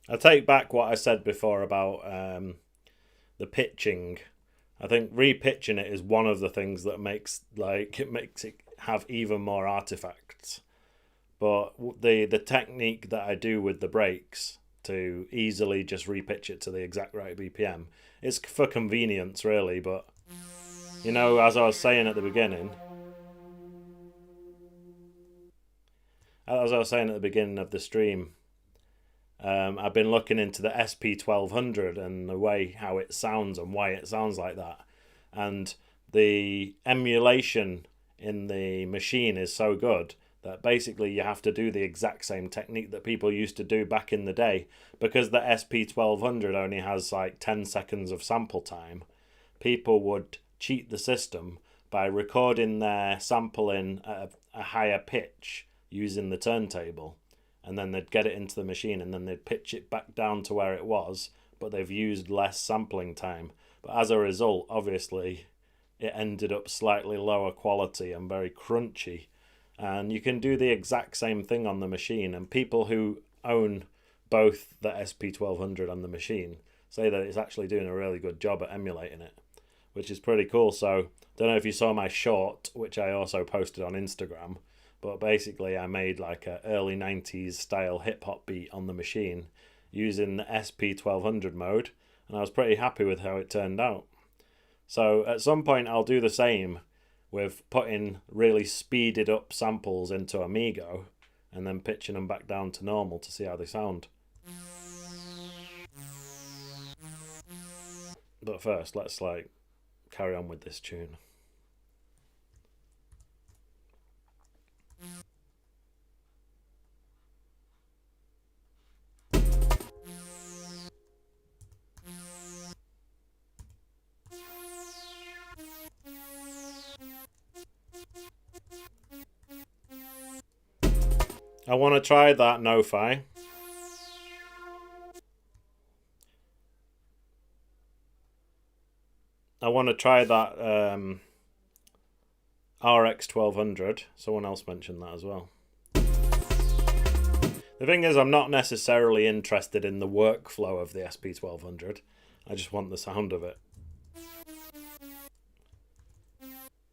I take back what I said before about the pitching. I think repitching it is one of the things that makes it have even more artifacts. But the technique that I do with the breaks to easily just repitch it to the exact right BPM, it's for convenience really, but you know, as I was saying at the beginning, of the stream, I've been looking into the SP1200 and the way how it sounds and why it sounds like that. And the emulation in the machine is so good that basically you have to do the exact same technique that people used to do back in the day. Because the SP1200 only has like 10 seconds of sample time, people would cheat the system by recording their sampling at a higher pitch using the turntable. And then they'd get it into the machine and then they'd pitch it back down to where it was, but they've used less sampling time. But as a result, obviously, it ended up slightly lower quality and very crunchy. And you can do the exact same thing on the machine. And people who own both the SP1200 and the machine say that it's actually doing a really good job at emulating it, which is pretty cool. So, don't know if you saw my short, which I also posted on Instagram. But basically I made like a early 90s style hip hop beat on the machine using the SP1200 mode, and I was pretty happy with how it turned out. So at some point I'll do the same with putting really speeded up samples into Amigo and then pitching them back down to normal to see how they sound. But first let's like carry on with this tune. I want to try that no-fi. I want to try that RX 1200. Someone else mentioned that as well. The thing is, I'm not necessarily interested in the workflow of the SP 1200. I just want the sound of it.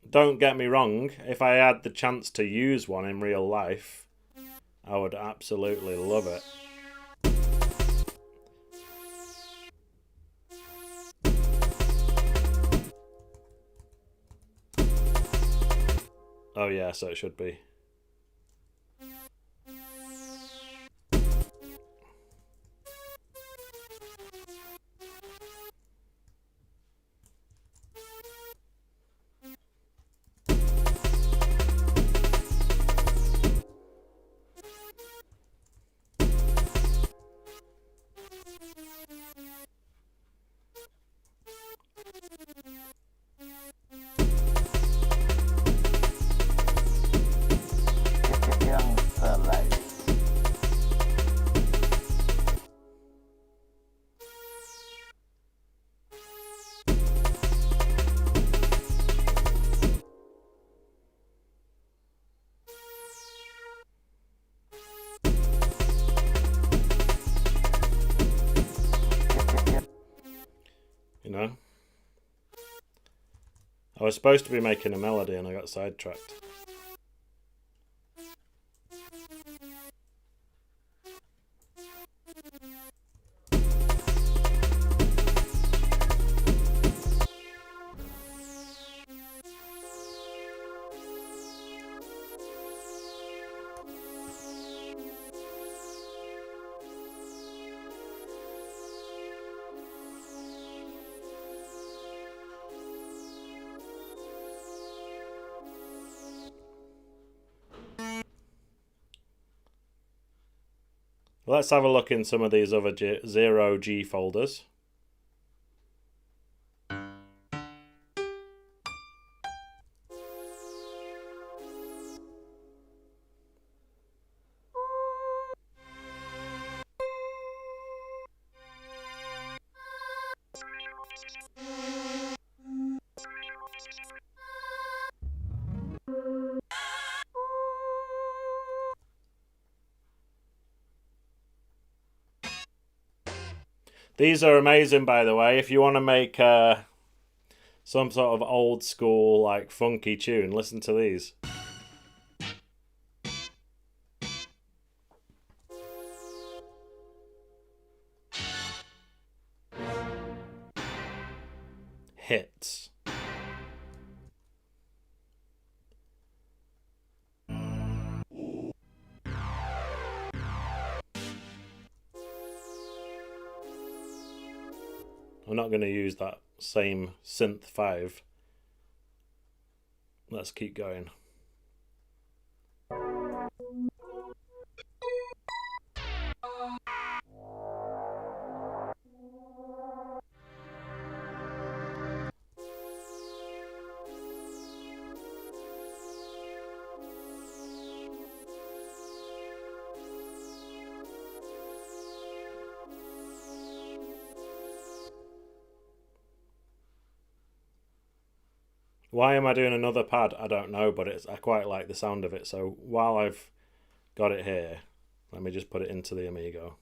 Don't get me wrong, if I had the chance to use one in real life, I would absolutely love it. Oh yeah, so it should be. Youngster life. You know? I was supposed to be making a melody and I got sidetracked. Let's have a look in some of these other 0G folders. These are amazing, by the way. If you want to make some sort of old school, like, funky tune, listen to these. Hits. I'm not going to use that same synth 5. Let's keep going. Why am I doing another pad? I don't know, but I quite like the sound of it. So while I've got it here, let me just put it into the Amigo.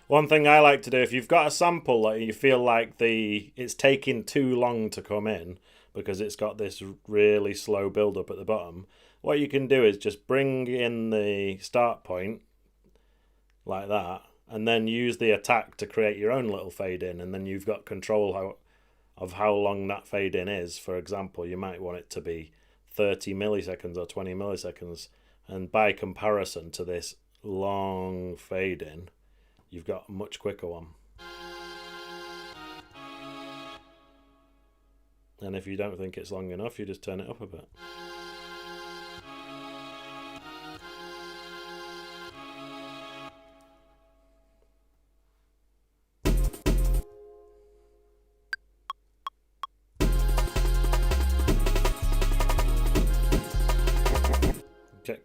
One thing I like to do, if you've got a sample that you feel like it's taking too long to come in because it's got this really slow build up at the bottom, what you can do is just bring in the start point like that, and then use the attack to create your own little fade in, and then you've got control of how long that fade in is. For example, you might want it to be 30 milliseconds or 20 milliseconds, and by comparison to this long fade in, you've got a much quicker one. And if you don't think it's long enough, you just turn it up a bit.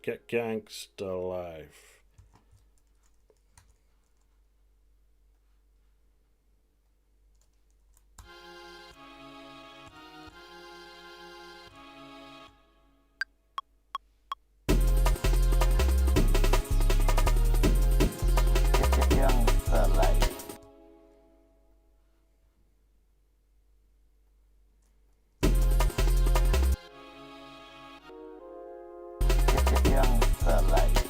Get gangster life. Gangster life. Gangster life.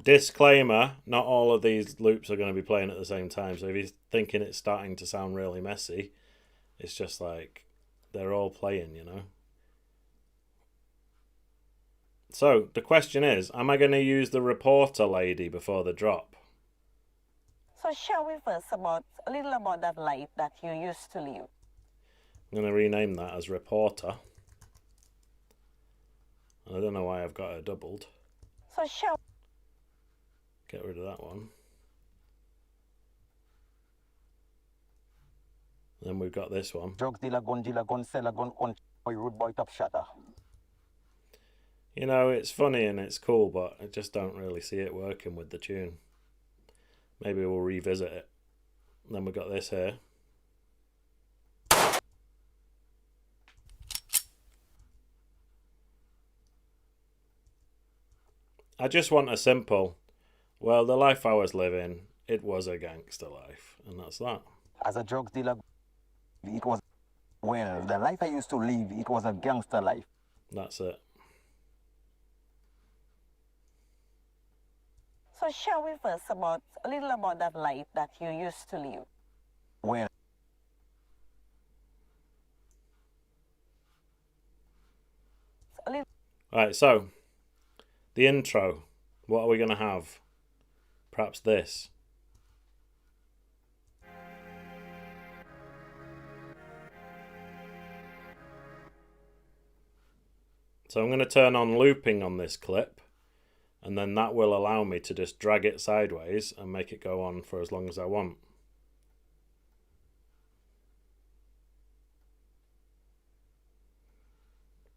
Disclaimer, not all of these loops are going to be playing at the same time, so if you're thinking it's starting to sound really messy, it's just like they're all playing, you know. So the question is, am I going to use the reporter lady before the drop? So shall we first a little about that life that you used to live? I'm going to rename that as reporter. I don't know why I've got it doubled. So shall Get rid of that one. Then we've got this one. Drug dealer, gun seller, gun boy, rude boy, top shatter. You know, it's funny and it's cool, but I just don't really see it working with the tune. Maybe we'll revisit it. Then we've got this here. I just want a simple, well, the life I was living, it was a gangster life. And that's that. As a drug dealer, it was, well, the life I used to live, it was a gangster life. That's it. So shall we first a little about that life that you used to live? Well, Right, so the intro, what are we going to have? Perhaps this. So I'm going to turn on looping on this clip, and then that will allow me to just drag it sideways and make it go on for as long as I want.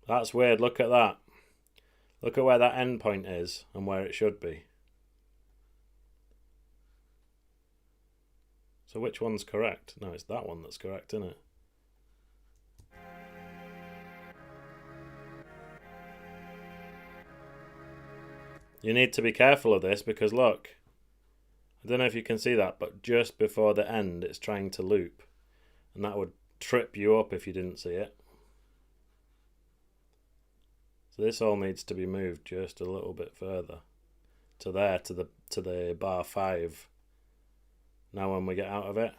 That's weird, look at that. Look at where that end point is and where it should be. So which one's correct? No, it's that one that's correct, isn't it? You need to be careful of this because look, I don't know if you can see that, but just before the end it's trying to loop, and that would trip you up if you didn't see it. So this all needs to be moved just a little bit further to there, to the bar 5. Now when we get out of it,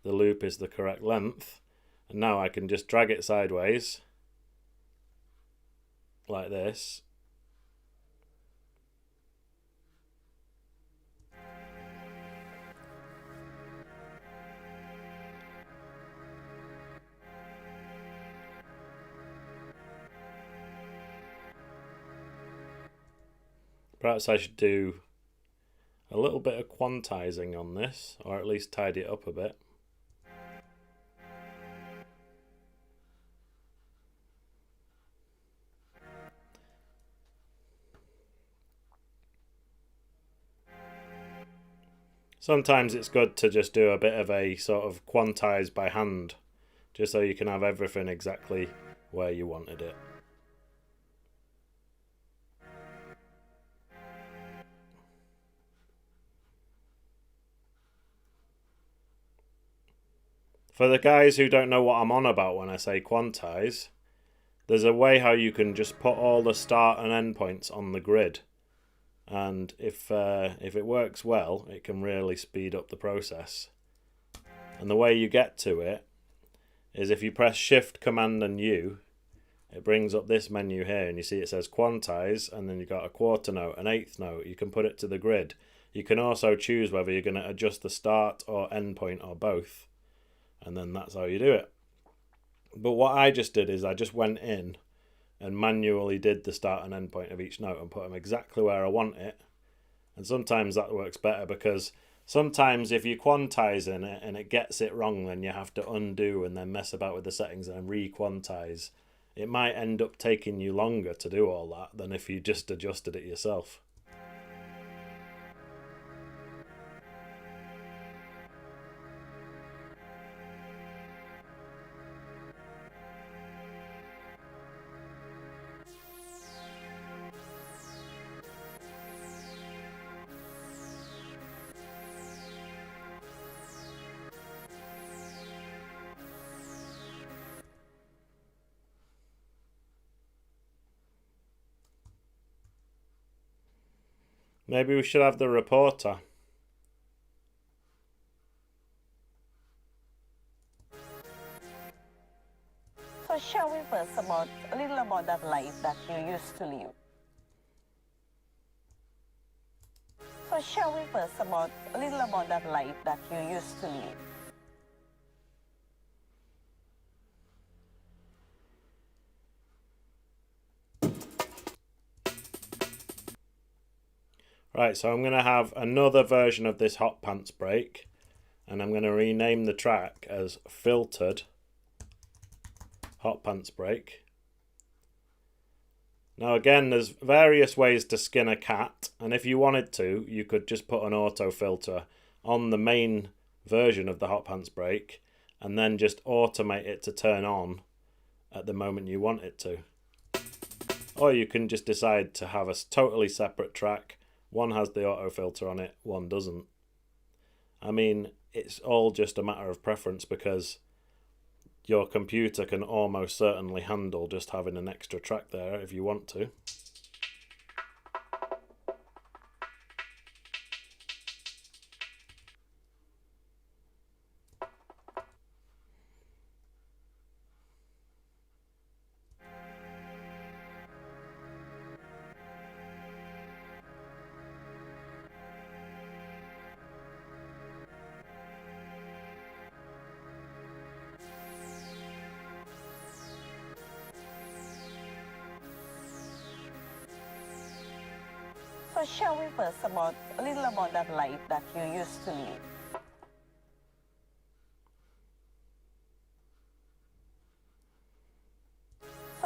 the loop is the correct length, and now I can just drag it sideways like this. Perhaps I should do a little bit of quantizing on this, or at least tidy it up a bit. Sometimes it's good to just do a bit of a sort of quantize by hand, just so you can have everything exactly where you wanted it. For the guys who don't know what I'm on about when I say quantize, there's a way how you can just put all the start and end points on the grid. And if it works well, it can really speed up the process. And the way you get to it is if you press Shift, Command and U, it brings up this menu here, and you see it says quantize, and then you've got a quarter note, an eighth note. You can put it to the grid. You can also choose whether you're going to adjust the start or end point or both, and then that's how you do it. But what I just did is I just went in and manually did the start and end point of each note and put them exactly where I want it. And sometimes that works better, because sometimes if you quantize in it and it gets it wrong, then you have to undo and then mess about with the settings and re-quantize. It might end up taking you longer to do all that than if you just adjusted it yourself. Maybe we should have the reporter. So shall we first about a little about that life that you used to live? So shall we first about a little about that life that you used to live? Right, so I'm going to have another version of this hot pants break, and I'm going to rename the track as Filtered Hot Pants Break. Now again, there's various ways to skin a cat, and if you wanted to, you could just put an auto filter on the main version of the hot pants break and then just automate it to turn on at the moment you want it to. Or you can just decide to have a totally separate track. One has the auto filter on it, one doesn't. I mean, it's all just a matter of preference, because your computer can almost certainly handle just having an extra track there if you want to. So shall we first about a little about that life that you used to live?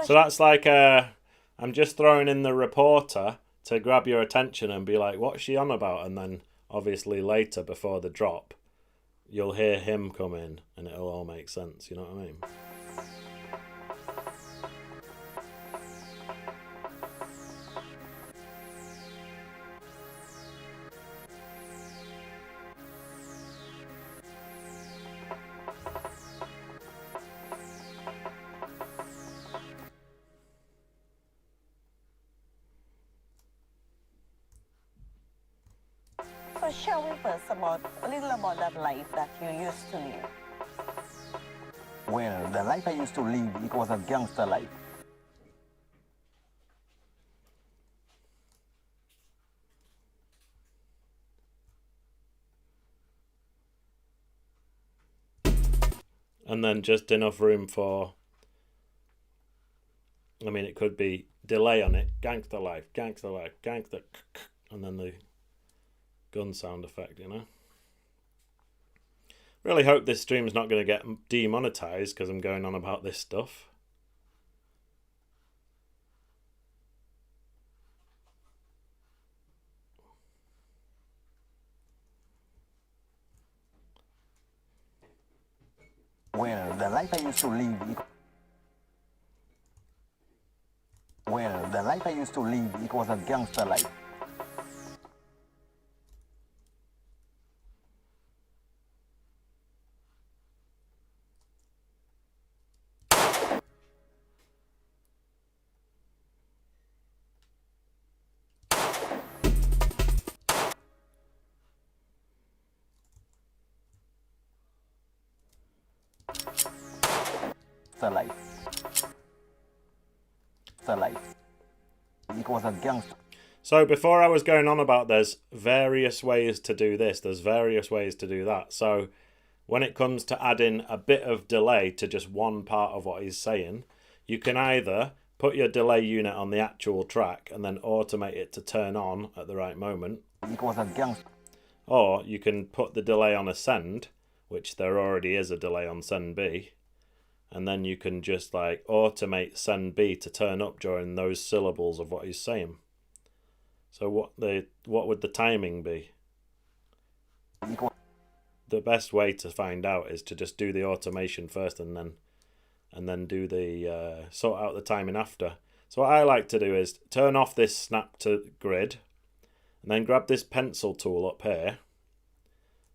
So that's like I'm just throwing in the reporter to grab your attention and be like, what's she on about? And then obviously later, before the drop, you'll hear him come in and it'll all make sense, you know what I mean? So shall we first about a little about that life that you used to live? Well, the life I used to live, it was a gangster life. And then just enough room for I mean, it could be delay on it, gangster life, gangster, and then the gun sound effect, you know. Really hope this stream's not going to get demonetized because I'm going on about this stuff. Well, the life I used to live, it was a gangster life. It was a gangster. So before I was going on about there's various ways to do this, there's various ways to do that. So when it comes to adding a bit of delay to just one part of what he's saying, you can either put your delay unit on the actual track and then automate it to turn on at the right moment. It was a gangster. Or you can put the delay on a send, which there already is a delay on send B, and then you can just like automate send B to turn up during those syllables of what he's saying. So what would the timing be? The best way to find out is to just do the automation first and then do the sort out the timing after. So what I like to do is turn off this snap to grid and then grab this pencil tool up here,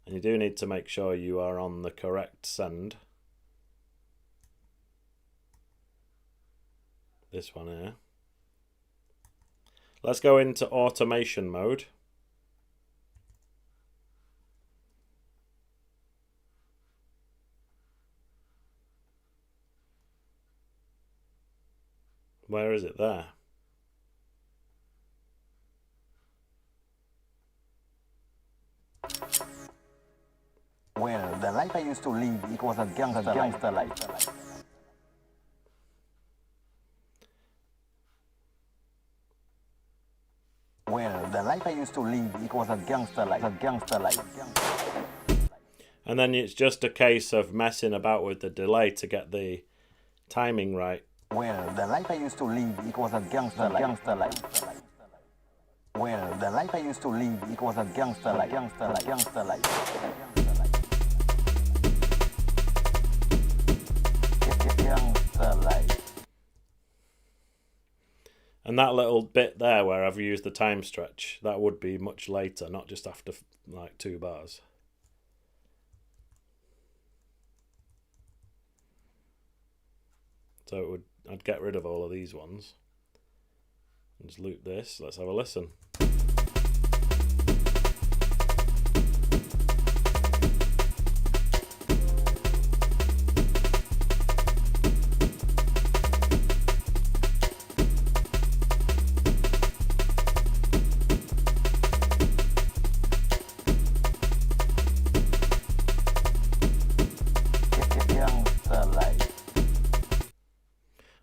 and you do need to make sure you are on the correct send. This one here. Let's go into automation mode. Where is it there? Well, the life I used to live, it was a gangster life. Well, the life I used to live, it was a gangster life. And then it's just a case of messing about with the delay to get the timing right. Well, the life I used to live, it was a gangster life. Well, the life I used to live, it was a gangster life. And that little bit there where I've used the time stretch, that would be much later, not just after like 2 bars. So I'd get rid of all of these ones. And just loop this. Let's have a listen.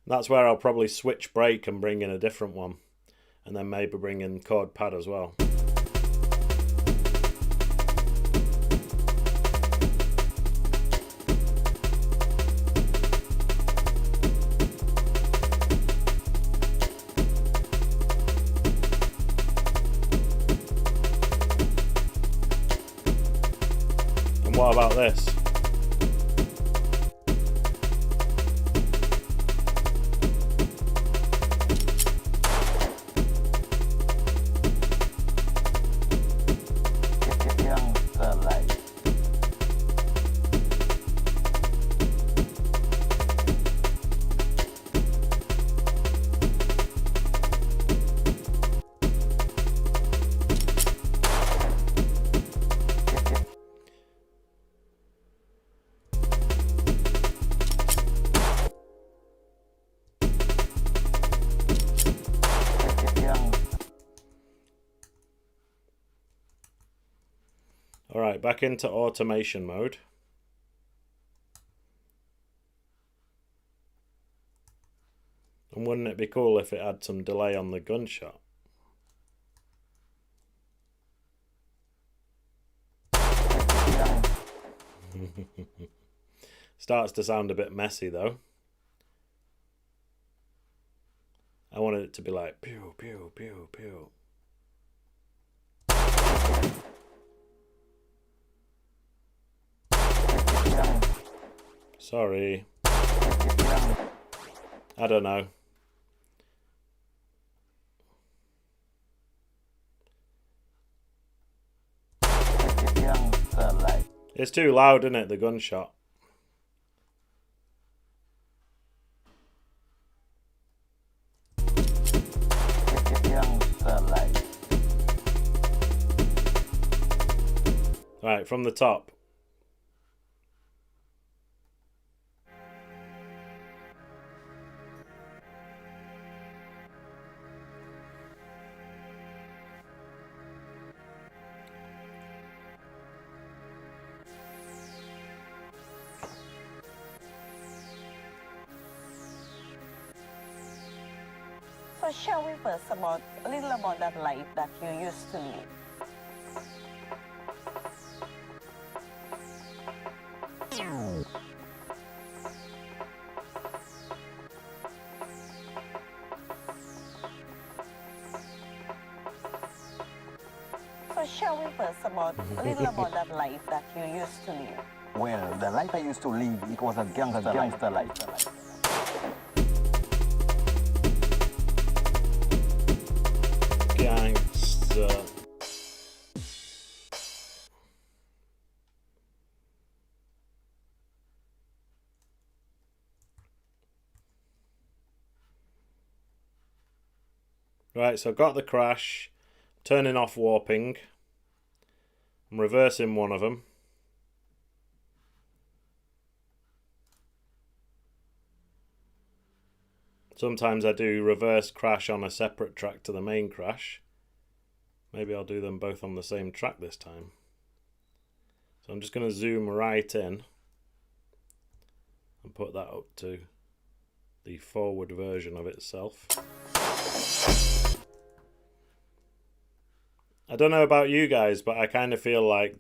That's where I'll probably switch break and bring in a different one, and then maybe bring in chord pad as well. And what about this? Alright, back into automation mode. And And wouldn't it be cool if it had some delay on the gunshot? Starts to sound a bit messy though. I wanted it to be like pew, pew, pew, pew. Sorry. I don't know. It's too loud, isn't it, the gunshot? Right, from the top. So shall we first a little about that life that you used to live? So shall we first a little about that life that you used to live? Well, the life I used to live, it was a gangster life. Gangster. Right, so I've got the crash, turning off warping. I'm reversing one of them. Sometimes I do reverse crash on a separate track to the main crash. Maybe I'll do them both on the same track this time. So I'm just going to zoom right in and put that up to the forward version of itself. I don't know about you guys, but I kind of feel like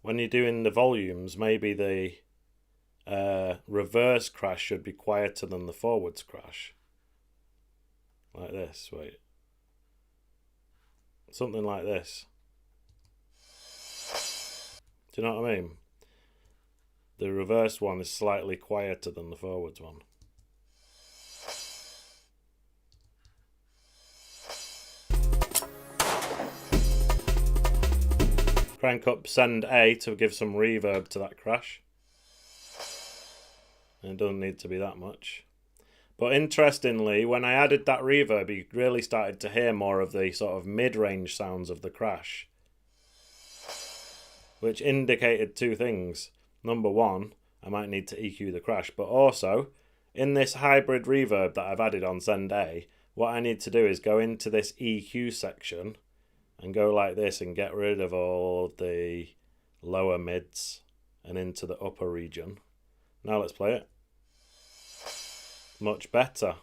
when you're doing the volumes, maybe the reverse crash should be quieter than the forwards crash. Like this, wait. Something like this. Do you know what I mean? The reverse one is slightly quieter than the forwards one. Crank up send A to give some reverb to that crash. And it doesn't need to be that much. But interestingly, when I added that reverb, you really started to hear more of the sort of mid-range sounds of the crash. Which indicated two things. Number one, I might need to EQ the crash. But also, in this hybrid reverb that I've added on send A, what I need to do is go into this EQ section and go like this and get rid of all the lower mids and into the upper region. Now let's play it. Much better.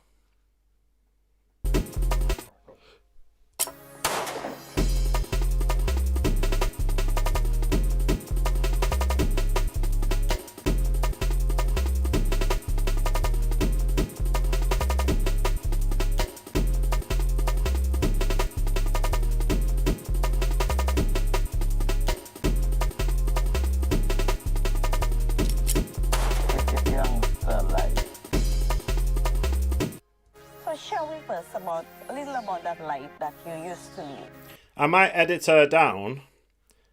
A little about that life that you used to live. I might edit her down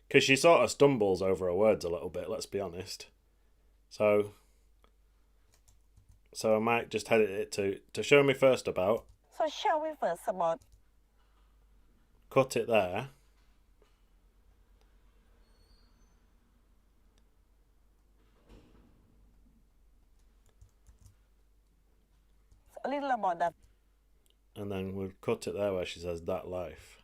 because she sort of stumbles over her words a little bit, let's be honest. So I might just edit it to show me first about. So shall we first Cut it there. A little about that. And then we'll cut it there where she says that life.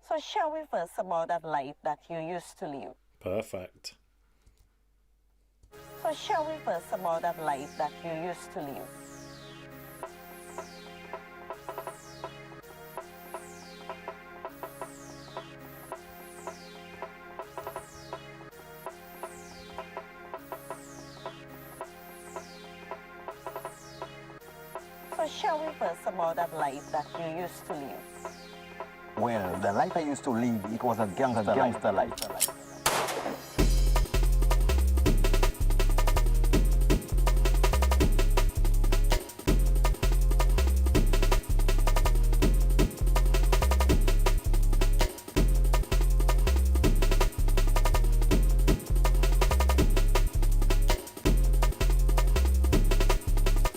So shall we first about that life that you used to live? Perfect. So shall we first about that life that you used to live? So shall we first about that life that you used to live? Well, the life I used to live, it was a gangster life.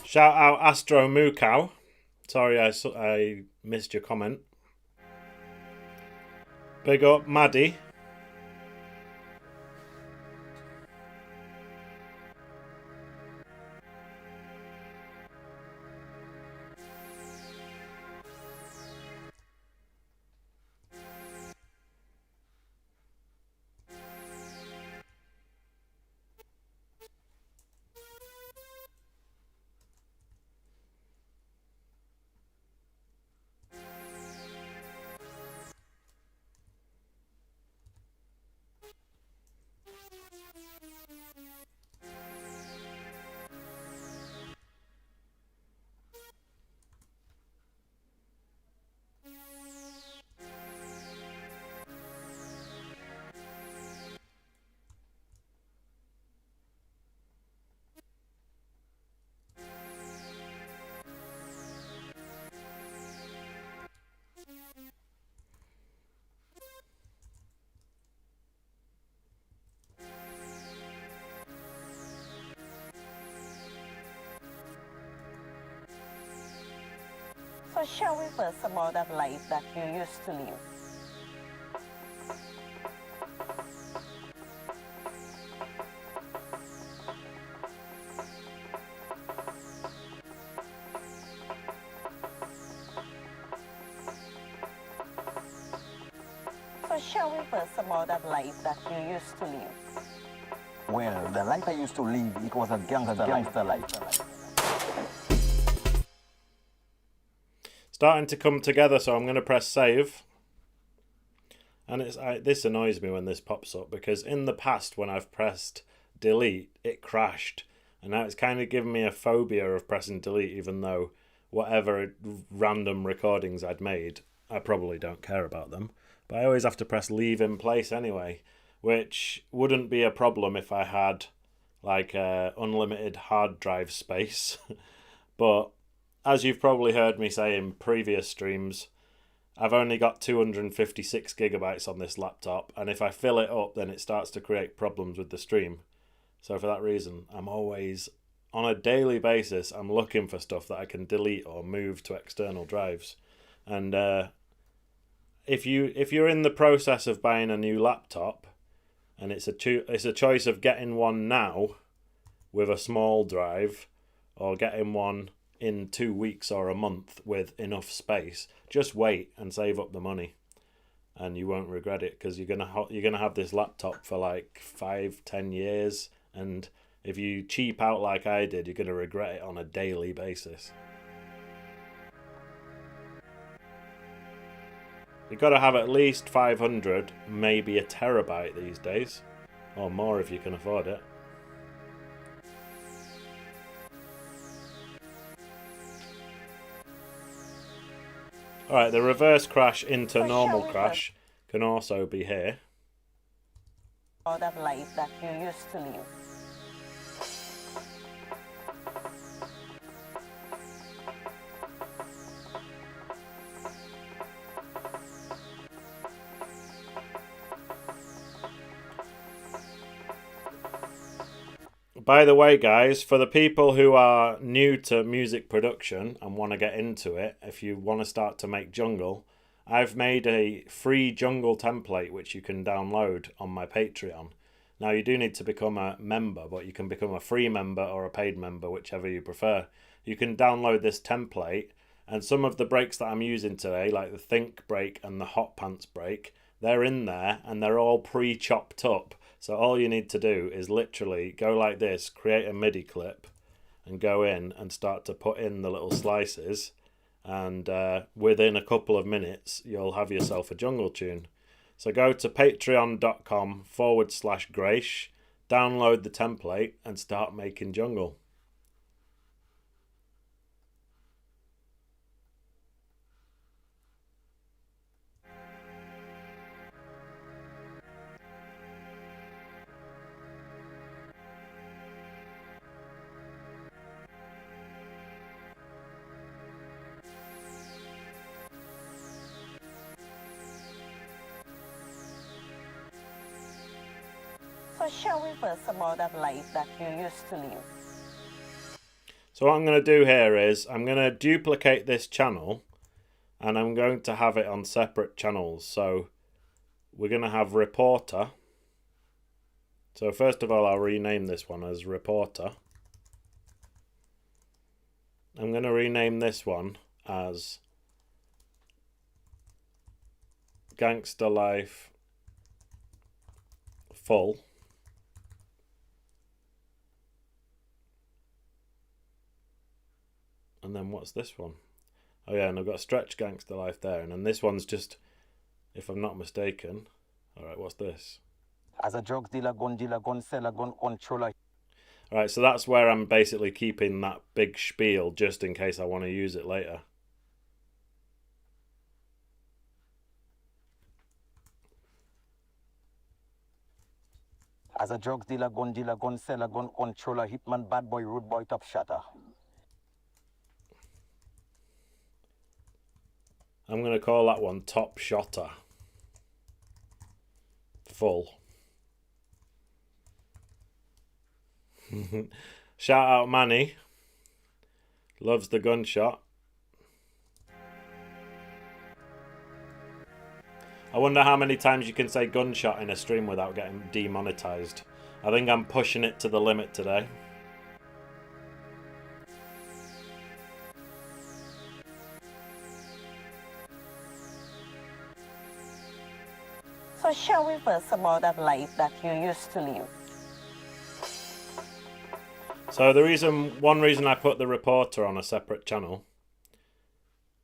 Shout out Astro Mukau. Sorry I missed your comment. Big up Maddie. So shall we first about that life that you used to live? So shall we first about that life that you used to live? Well, the life I used to live, it was a gangster life. Starting to come together, so I'm going to press save. And this annoys me when this pops up, because in the past when I've pressed delete, it crashed. And now it's kind of given me a phobia of pressing delete, even though whatever random recordings I'd made, I probably don't care about them. But I always have to press leave in place anyway, which wouldn't be a problem if I had like unlimited hard drive space. But as you've probably heard me say in previous streams, I've only got 256 gigabytes on this laptop, and if I fill it up, then it starts to create problems with the stream. So for that reason, I'm always, on a daily basis, I'm looking for stuff that I can delete or move to external drives. And if you're in the process of buying a new laptop, and it's a choice of getting one now with a small drive, or getting one in 2 weeks or a month with enough space, just wait and save up the money, and you won't regret it, because you're gonna have this laptop for like 5-10 years, and if you cheap out like I did, you're gonna regret it on a daily basis. You've got to have at least 500, maybe a terabyte these days, or more if you can afford it. Alright, the reverse crash into normal crash can also be here. Or that life that you used to live. By the way, guys, for the people who are new to music production and want to get into it, if you want to start to make jungle, I've made a free jungle template which you can download on my Patreon. Now, you do need to become a member, but you can become a free member or a paid member, whichever you prefer. You can download this template, And some of the breaks that I'm using today, like the Think break and the Hot Pants break, they're in there and they're all pre-chopped up. So all you need to do is literally go like this, create a MIDI clip, and go in and start to put in the little slices. And within a couple of minutes, you'll have yourself a jungle tune. So go to patreon.com/Graish, download the template, and start making jungle. So shall we first about that life that you used to live? So what I'm going to do here is I'm going to duplicate this channel and I'm going to have it on separate channels. So we're going to have reporter. So first of all, I'll rename this one as reporter. I'm going to rename this one as Gangster Life Full. And then what's this one? Oh yeah, and I've got Stretch Gangster Life there. And then this one's just, if I'm not mistaken. Alright, what's this? As a drug dealer, gun seller, gun controller. Alright, so that's where I'm basically keeping that big spiel just in case I want to use it later. As a drug dealer, gun seller, gun controller, hitman, bad boy, rude boy, top shatter. I'm going to call that one Top Shotter. Full. Shout out Manny. Loves the gunshot. I wonder how many times you can say gunshot in a stream without getting demonetized. I think I'm pushing it to the limit today. So shall we first about that life that you used to live? So one reason I put the reporter on a separate channel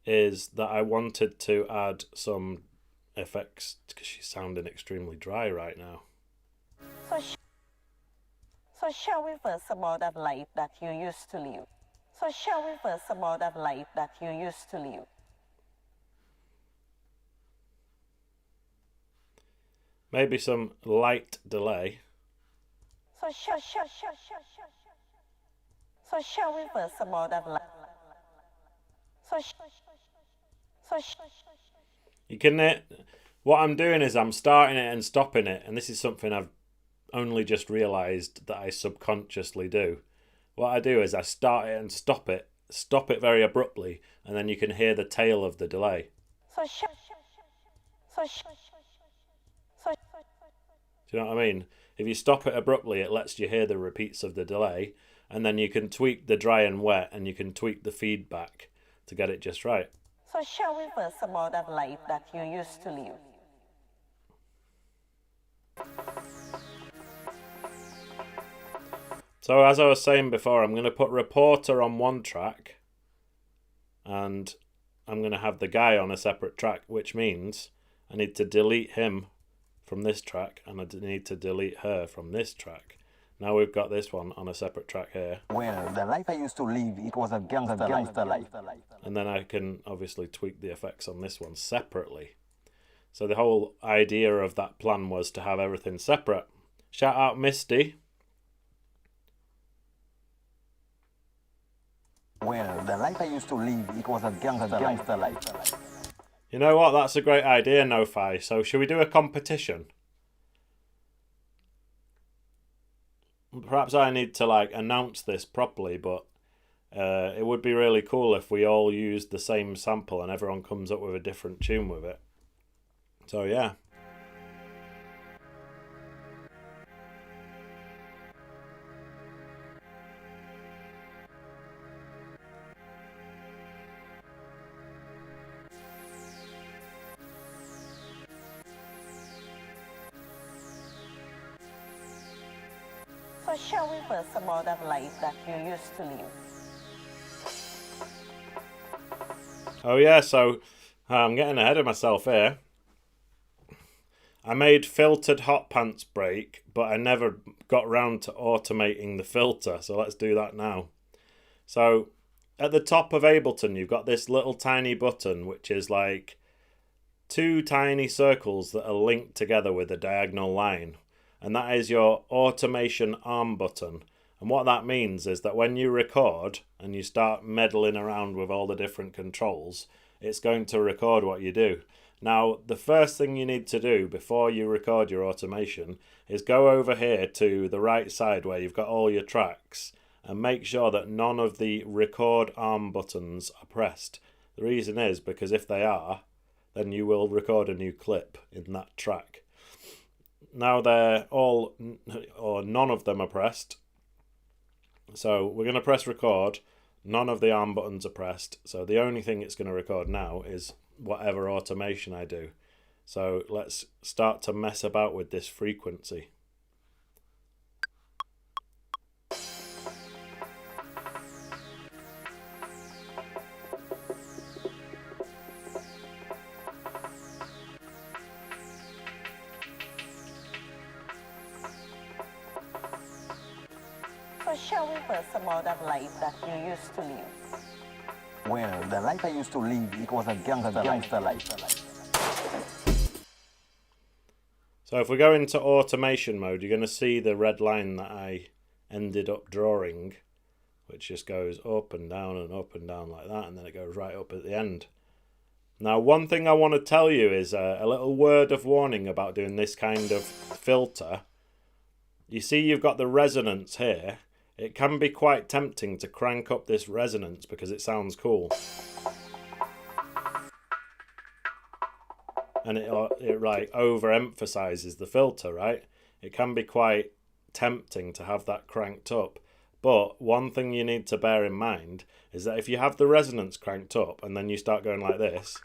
is that I wanted to add some effects because she's sounding extremely dry right now. So shall we first about that life that you used to live? So shall we first about that life that you used to live? Maybe some light delay. So shall we first about that life? You can. What I'm doing is I'm starting it and stopping it, and this is something I've only just realised that I subconsciously do. What I do is I start it and stop it very abruptly, and then you can hear the tail of the delay. Do you know what I mean? If you stop it abruptly, it lets you hear the repeats of the delay, and then you can tweak the dry and wet, and you can tweak the feedback to get it just right. So shall we first about that life that you used to live? So as I was saying before, I'm going to put reporter on one track, and I'm going to have the guy on a separate track, which means I need to delete him from this track, and I need to delete her from this track. Now we've got this one on a separate track here. Well, the life I used to live, it was a gangster life. And then I can obviously tweak the effects on this one separately. So the whole idea of that plan was to have everything separate. Shout out Misty. Well, the life I used to live, it was a gangster life. You know what? That's a great idea, No-Fi. So should we do a competition? Perhaps I need to announce this properly, but it would be really cool if we all used the same sample and everyone comes up with a different tune with it. So yeah. So shall we first about that life that you used to live? Oh yeah, so I'm getting ahead of myself here. I made filtered hot pants break, but I never got round to automating the filter, so let's do that now. So at the top of Ableton, you've got this little tiny button, which is like two tiny circles that are linked together with a diagonal line. And that is your automation arm button. And what that means is that when you record and you start meddling around with all the different controls, it's going to record what you do. Now, the first thing you need to do before you record your automation is go over here to the right side where you've got all your tracks and make sure that none of the record arm buttons are pressed. The reason is because if they are, then you will record a new clip in that track. Now they're all, or none of them are pressed. So we're going to press record. None of the arm buttons are pressed. So the only thing it's going to record now is whatever automation I do. So let's start to mess about with this frequency. So shall we first about that life that you used to live? Well, the life I used to live, it was a gangster life. So if we go into automation mode, you're going to see the red line that I ended up drawing, which just goes up and down like that, and then it goes right up at the end. Now, one thing I want to tell you is a little word of warning about doing this kind of filter. You see you've got the resonance here. It can be quite tempting to crank up this resonance because it sounds cool. And it like overemphasizes the filter, right? It can be quite tempting to have that cranked up. But one thing you need to bear in mind is that if you have the resonance cranked up and then you start going like this,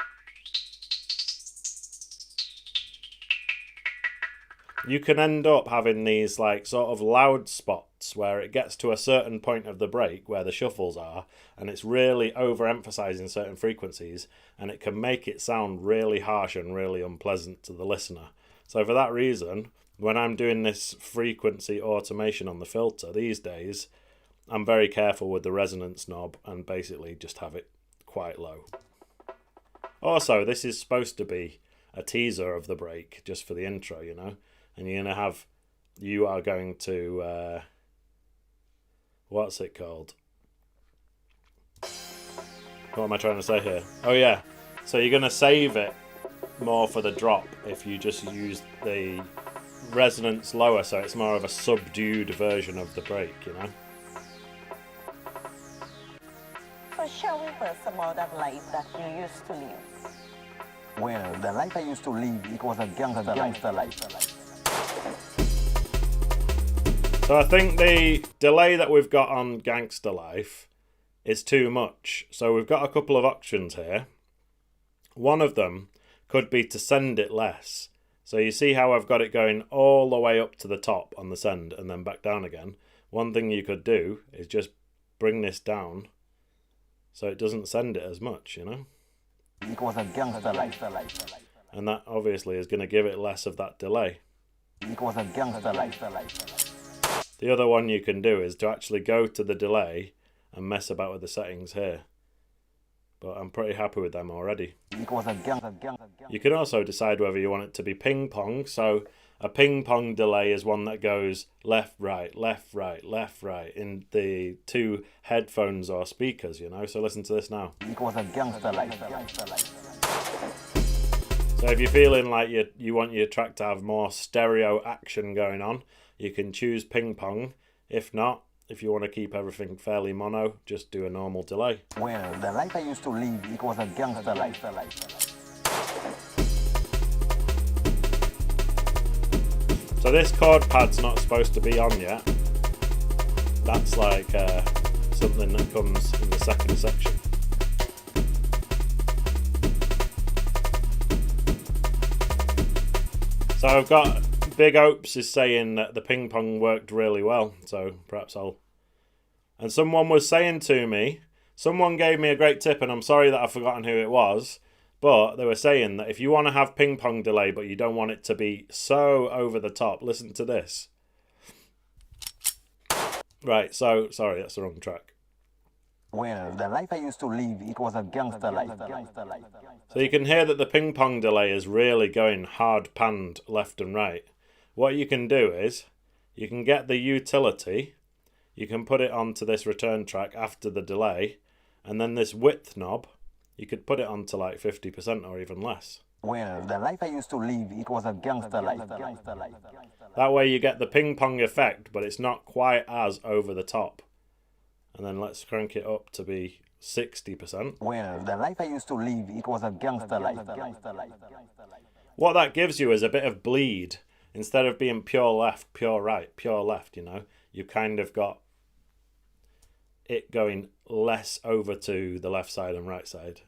you can end up having these like sort of loud spots where it gets to a certain point of the break where the shuffles are and it's really overemphasizing certain frequencies, and it can make it sound really harsh and really unpleasant to the listener. So for that reason, when I'm doing this frequency automation on the filter these days, I'm very careful with the resonance knob and basically just have it quite low. Also, this is supposed to be a teaser of the break just for the intro, you know. And you are going to, what's it called? What am I trying to say here? Oh yeah, so you're going to save it more for the drop if you just use the resonance lower, so it's more of a subdued version of the break, you know? So shall we first about that life that you used to live? Well, the life I used to live, it was a gangster life. So I think the delay that we've got on Gangster Life is too much. So we've got a couple of options here. One of them could be to send it less. So you see how I've got it going all the way up to the top on the send and then back down again. One thing you could do is just bring this down so it doesn't send it as much, you know? It was a gangster life. And that obviously is going to give it less of that delay. It was a gangster life. The other one you can do is to actually go to the delay and mess about with the settings here. But I'm pretty happy with them already. It was a gangster. You can also decide whether you want it to be ping pong. So a ping pong delay is one that goes left, right, left, right, left, right in the two headphones or speakers, you know. So listen to this now. It was a gangster life. So if you're feeling like you want your track to have more stereo action going on, you can choose ping pong. If not, if you want to keep everything fairly mono, just do a normal delay. Well, the life I used to live, it was a gangster life. So this chord pad's not supposed to be on yet. That's like something that comes in the second section. So I've got Big Opes is saying that the ping pong worked really well, so perhaps I'll... And someone was saying to me, someone gave me a great tip, and I'm sorry that I've forgotten who it was, but they were saying that if you want to have ping pong delay but you don't want it to be so over the top, listen to this. Right, so, sorry, that's the wrong track. Well, the life I used to live, it was a gangster life. So you can hear that the ping pong delay is really going hard panned left and right. What you can do is, you can get the utility, you can put it onto this return track after the delay, and then this width knob, you could put it onto like 50% or even less. Well, the life I used to live, it was a gangster life. That way you get the ping pong effect, but it's not quite as over the top. And then let's crank it up to be 60%. Well, the life I used to live, it was a gangster life. What that gives you is a bit of bleed. Instead of being pure left, pure right, pure left, you know, you kind of got it going less over to the left side and right side.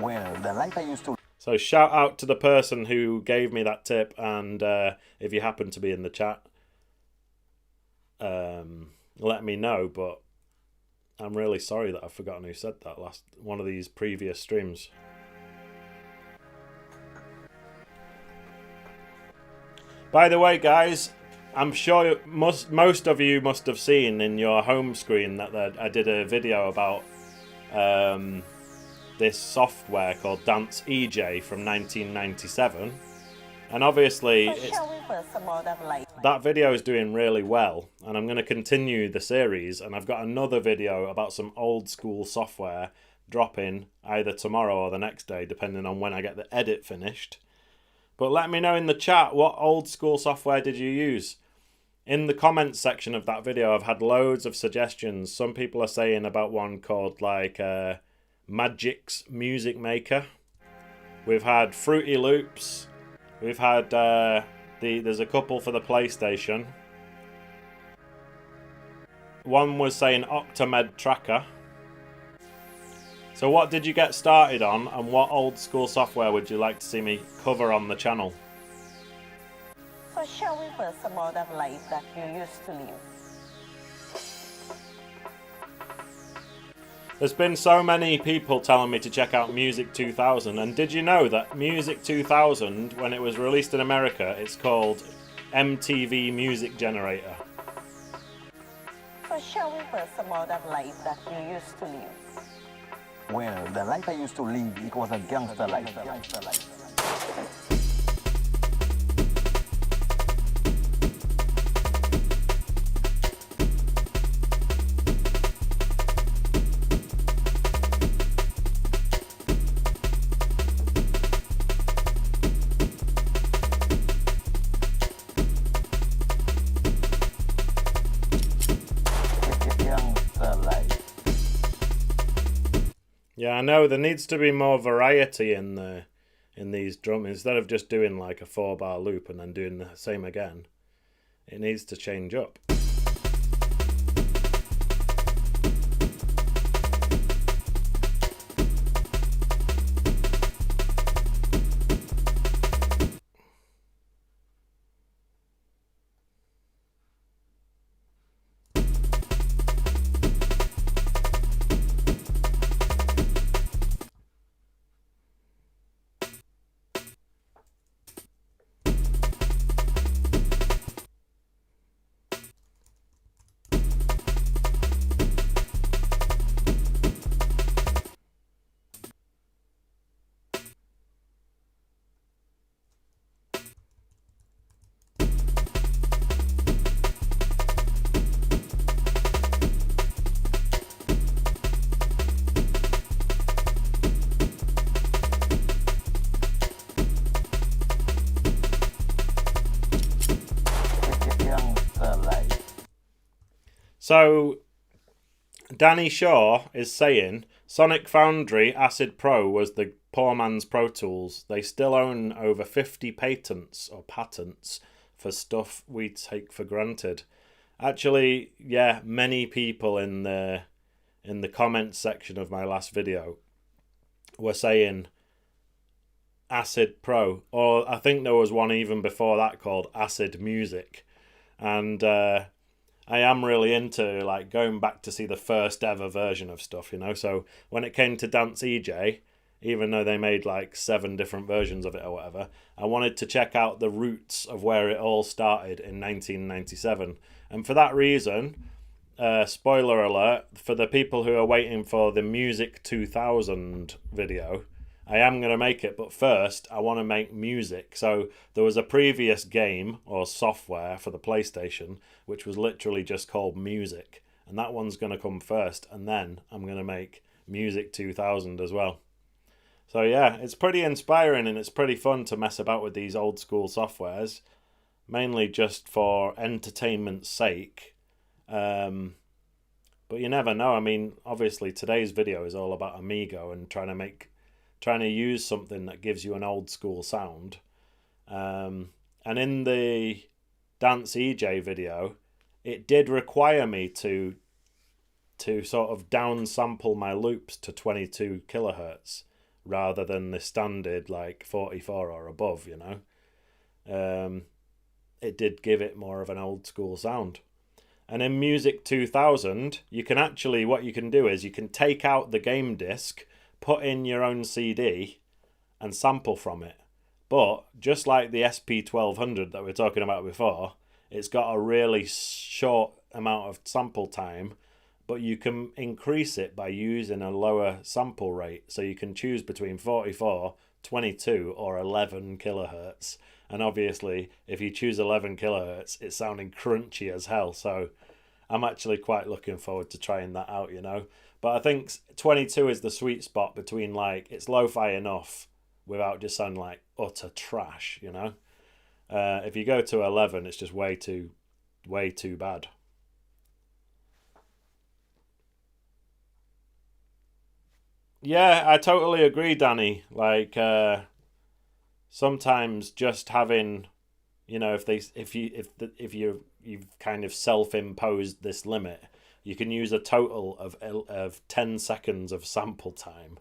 Well, the life I used to... So shout out to the person who gave me that tip, and if you happen to be in the chat, let me know, but I'm really sorry that I've forgotten who said that last one of these previous streams. By the way, guys, I'm sure most of you must have seen in your home screen that I did a video about this software called Dance EJ from 1997, and obviously that video is doing really well, and I'm going to continue the series, and I've got another video about some old school software dropping either tomorrow or the next day, depending on when I get the edit finished. But let me know in the chat, what old school software did you use? In the comments section of that video, I've had loads of suggestions. Some people are saying about one called like Magic's Music Maker. We've had Fruity Loops. We've had there's a couple for the PlayStation. One was saying Octamed Tracker. So what did you get started on, and what old school software would you like to see me cover on the channel? So shall we first about that life that you used to live? There's been so many people telling me to check out Music 2000, and did you know that Music 2000, when it was released in America, it's called MTV Music Generator. So shall we first about that life that you used to live? Well, the life I used to live, it was a gangster life. Yeah, I know there needs to be more variety in these drums. Instead of just doing like a 4-bar loop and then doing the same again, it needs to change up. So, Danny Shaw is saying Sonic Foundry Acid Pro was the poor man's Pro Tools. They still own over 50 patents or patents for stuff we take for granted. Actually, yeah, many people in the comments section of my last video were saying Acid Pro, or I think there was one even before that called Acid Music, and I am really into like going back to see the first ever version of stuff, you know. So when it came to Dance EJ, even though they made like 7 different versions of it or whatever, I wanted to check out the roots of where it all started in 1997. And for that reason, spoiler alert, for the people who are waiting for the Music 2000 video, I am going to make it, but first I want to make music. So there was a previous game or software for the PlayStation, which was literally just called Music. And that one's going to come first, and then I'm going to make Music 2000 as well. So yeah, it's pretty inspiring and it's pretty fun to mess about with these old school softwares, mainly just for entertainment's sake. But you never know. I mean, obviously today's video is all about Amigo and trying to use something that gives you an old school sound. And in the Dance EJ video, it did require me to sort of downsample my loops to 22 kilohertz. Rather than the standard like 44 or above, you know. It did give it more of an old school sound. And in Music 2000, you can actually, what you can do is you can take out the game disc, put in your own CD and sample from it. But just like the SP1200 that we were talking about before, it's got a really short amount of sample time, but you can increase it by using a lower sample rate. So you can choose between 44, 22 or 11 kilohertz. And obviously, if you choose 11 kilohertz, it's sounding crunchy as hell. So I'm actually quite looking forward to trying that out, you know. But I think 22 is the sweet spot between like, it's lo-fi enough without just sounding like utter trash, you know. If you go to 11, it's just way too bad. Yeah, I totally agree, Danny. Like, sometimes just having, you know, you've kind of self-imposed this limit, you can use a total of 10 seconds of sample time,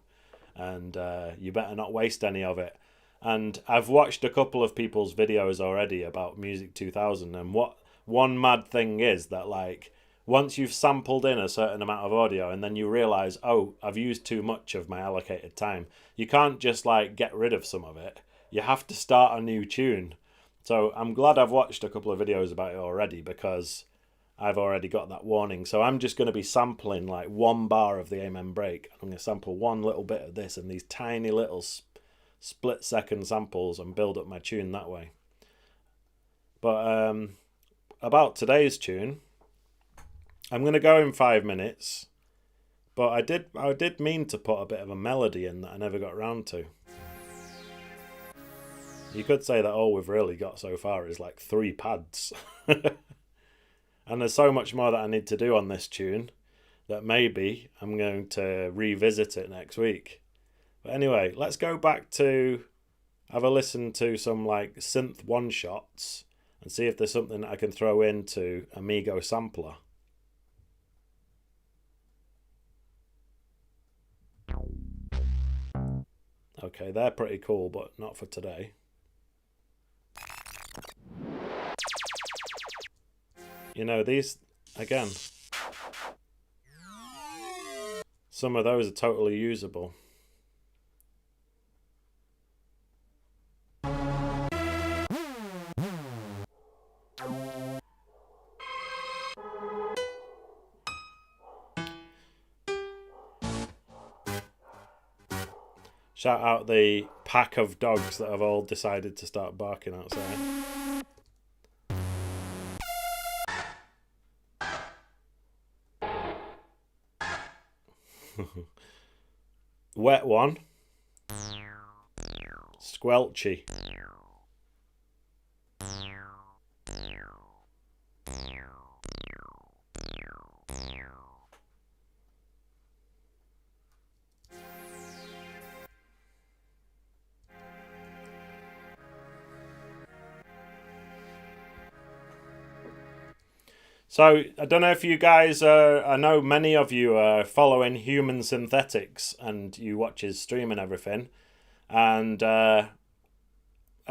and you better not waste any of it. And I've watched a couple of people's videos already about Music 2000, and what one mad thing is that like, once you've sampled in a certain amount of audio and then you realize, oh, I've used too much of my allocated time, you can't just like get rid of some of it. You have to start a new tune. So I'm glad I've watched a couple of videos about it already, because I've already got that warning. So I'm just going to be sampling like 1 bar of the Amen break. I'm going to sample one little bit of this and these tiny little split-second samples and build up my tune that way. But about today's tune, I'm going to go in 5 minutes, but I did mean to put a bit of a melody in that I never got around to. You could say that all we've really got so far is like 3 pads. And there's so much more that I need to do on this tune that maybe I'm going to revisit it next week. But anyway, let's go back to have a listen to some like synth one-shots and see if there's something that I can throw into Amigo Sampler. Okay, they're pretty cool, but not for today. You know, these, again, some of those are totally usable. Shout out the pack of dogs that have all decided to start barking outside. Wet one. Squelchy. So, I don't know if you guys, I know many of you are following Human Synthetics and you watch his stream and everything. And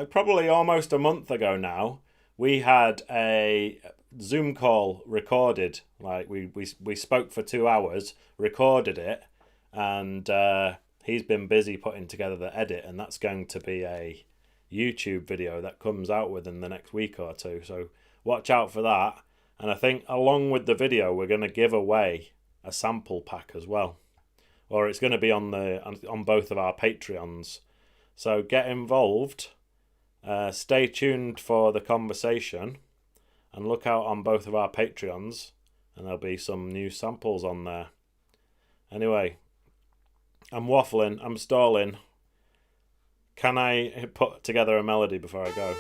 probably almost a month ago now, we had a Zoom call recorded. Like we spoke for 2 hours, recorded it, and he's been busy putting together the edit, and that's going to be a YouTube video that comes out within the next week or two. So watch out for that. And I think along with the video, we're going to give away a sample pack as well, or it's going to be on both of our Patreons. So get involved. Stay tuned for the conversation, and look out on both of our Patreons, and there'll be some new samples on there. Anyway, I'm waffling, I'm stalling. Can I put together a melody before I go?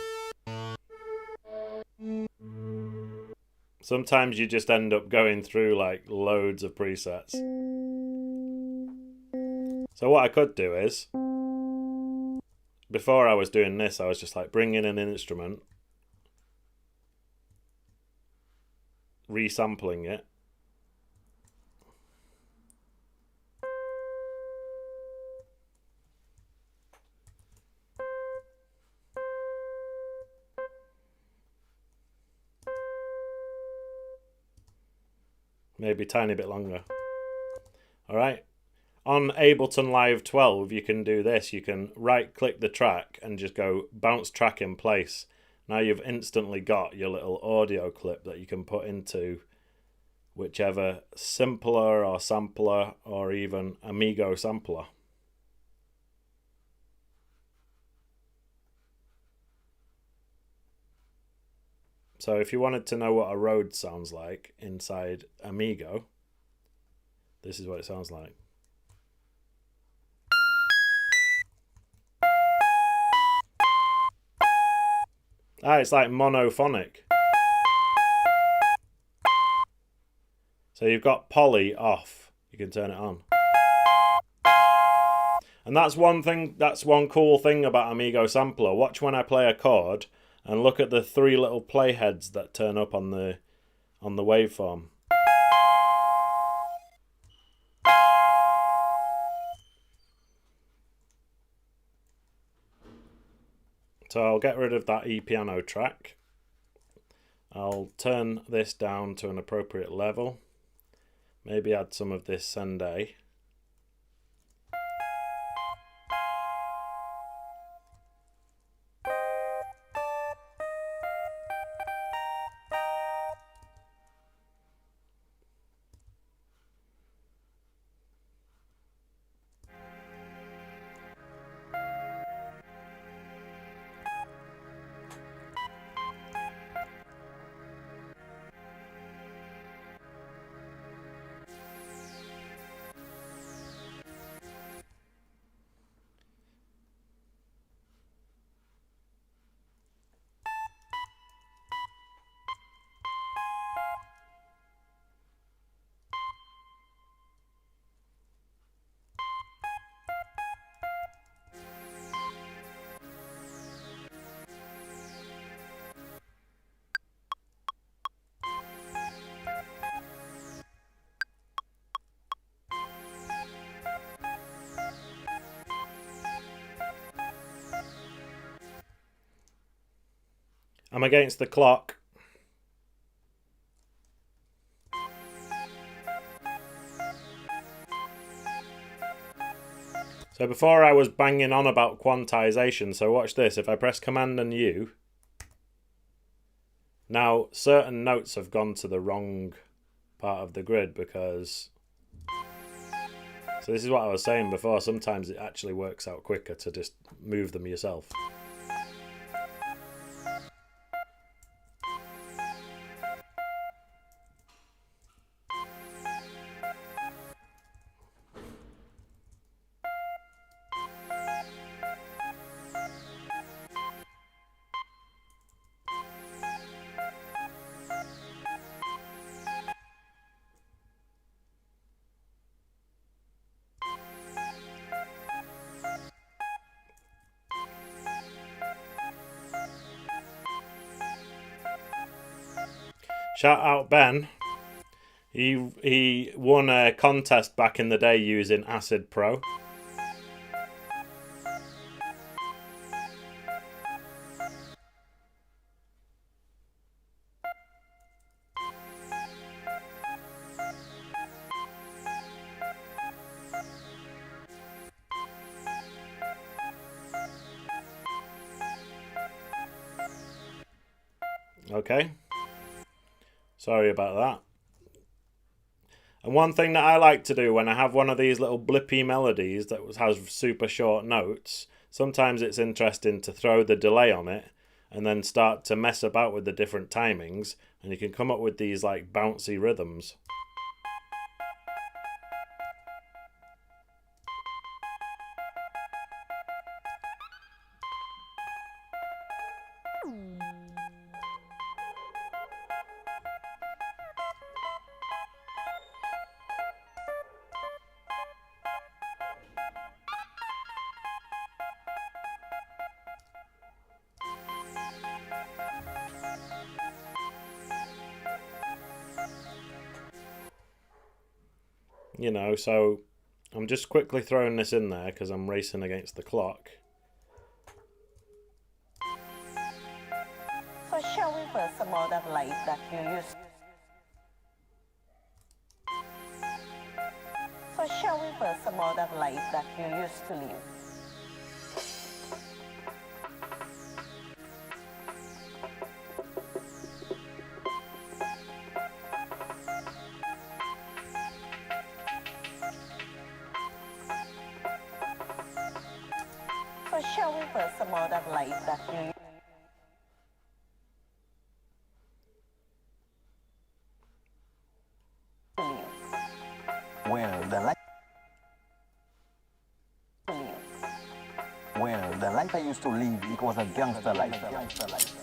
Sometimes you just end up going through like loads of presets. So what I could do is, before I was doing this, I was just like bringing in an instrument, resampling it, maybe a tiny bit longer. Alright. On Ableton Live 12, you can do this. You can right-click the track and just go bounce track in place. Now you've instantly got your little audio clip that you can put into whichever simpler or sampler or even Amigo Sampler. So if you wanted to know what a Rhodes sounds like inside Amigo, this is what it sounds like. It's like monophonic. So you've got poly off. You can turn it on. And that's one thing, that's one cool thing about Amigo Sampler. Watch when I play a chord and look at the 3 little playheads that turn up on the waveform. So I'll get rid of that E-piano track. I'll turn this down to an appropriate level. Maybe add some of this sende. I'm against the clock. So before I was banging on about quantization, so watch this. If I press Command and U, now certain notes have gone to the wrong part of the grid because... So this is what I was saying before. Sometimes it actually works out quicker to just move them yourself. Shout out Ben. He won a contest back in the day using Acid Pro. Okay. Sorry about that. And one thing that I like to do when I have one of these little blippy melodies that has super short notes, sometimes it's interesting to throw the delay on it and then start to mess about with the different timings, and you can come up with these like bouncy rhythms. You know, so I'm just quickly throwing this in there because I'm racing against the clock. So shall we first about that life that you used? So shall we first about that life that you used to live? So shall we first about that life that you Well, the life I used to live, it was a gangster life.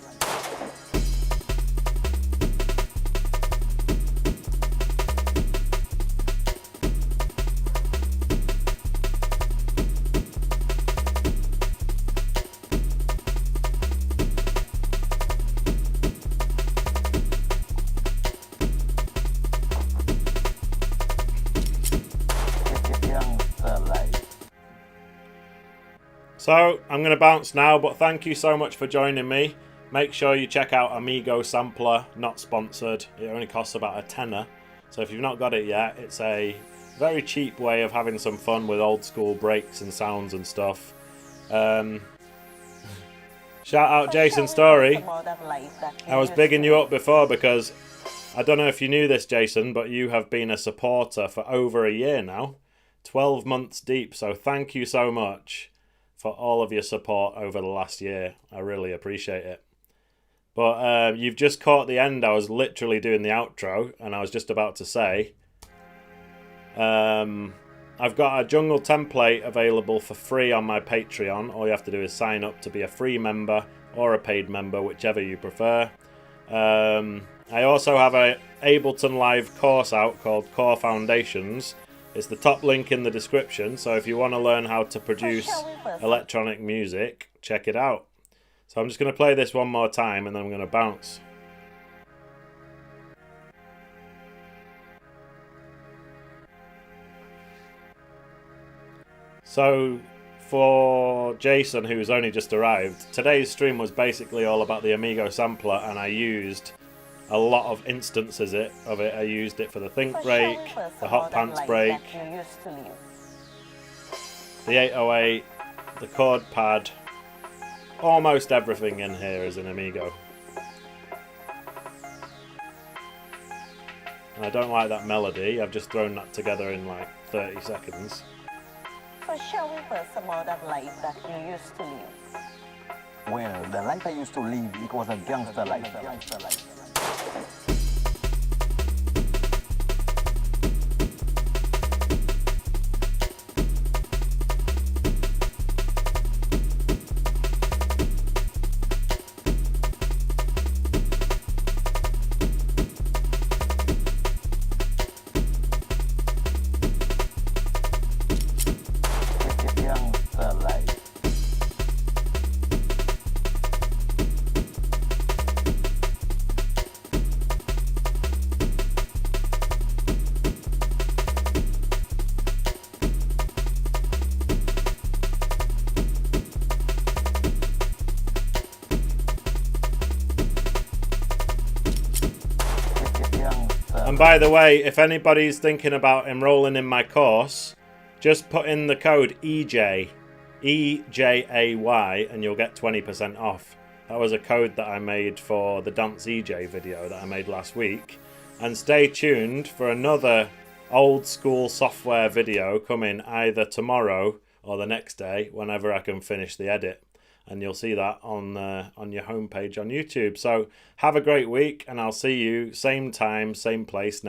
So I'm going to bounce now, but thank you so much for joining me. Make sure you check out Amigo Sampler, not sponsored. It only costs about a tenner. So if you've not got it yet, it's a very cheap way of having some fun with old school breaks and sounds and stuff. Shout out Jason Story. I was bigging you up before because I don't know if you knew this, Jason, but you have been a supporter for over a year now. 12 months deep, so thank you so much for all of your support over the last year. I really appreciate it. But you've just caught the end. I was literally doing the outro and I was just about to say I've got a jungle template available for free on my Patreon. All you have to do is sign up to be a free member or a paid member, whichever you prefer. I also have a Ableton Live course out called Core Foundations. It's the top link in the description, so if you want to learn how to produce electronic music, check it out. So I'm just going to play this one more time and then I'm going to bounce. So for Jason, who's only just arrived, today's stream was basically all about the Amigo Sampler, and I used a lot of instances of it. I used it for the think break, the hot pants break, the 808, the chord pad. Almost everything in here is an Amigo. And I don't like that melody. I've just thrown that together in like 30 seconds. So shall we first about that life that you used to live? Well, the life I used to live, it was a gangster life. And by the way, if anybody's thinking about enrolling in my course, just put in the code EJ, EJAY, and you'll get 20% off. That was a code that I made for the Dance EJ video that I made last week. And stay tuned for another old school software video coming either tomorrow or the next day, whenever I can finish the edit. And you'll see that on your homepage on YouTube. So have a great week, and I'll see you same time, same place next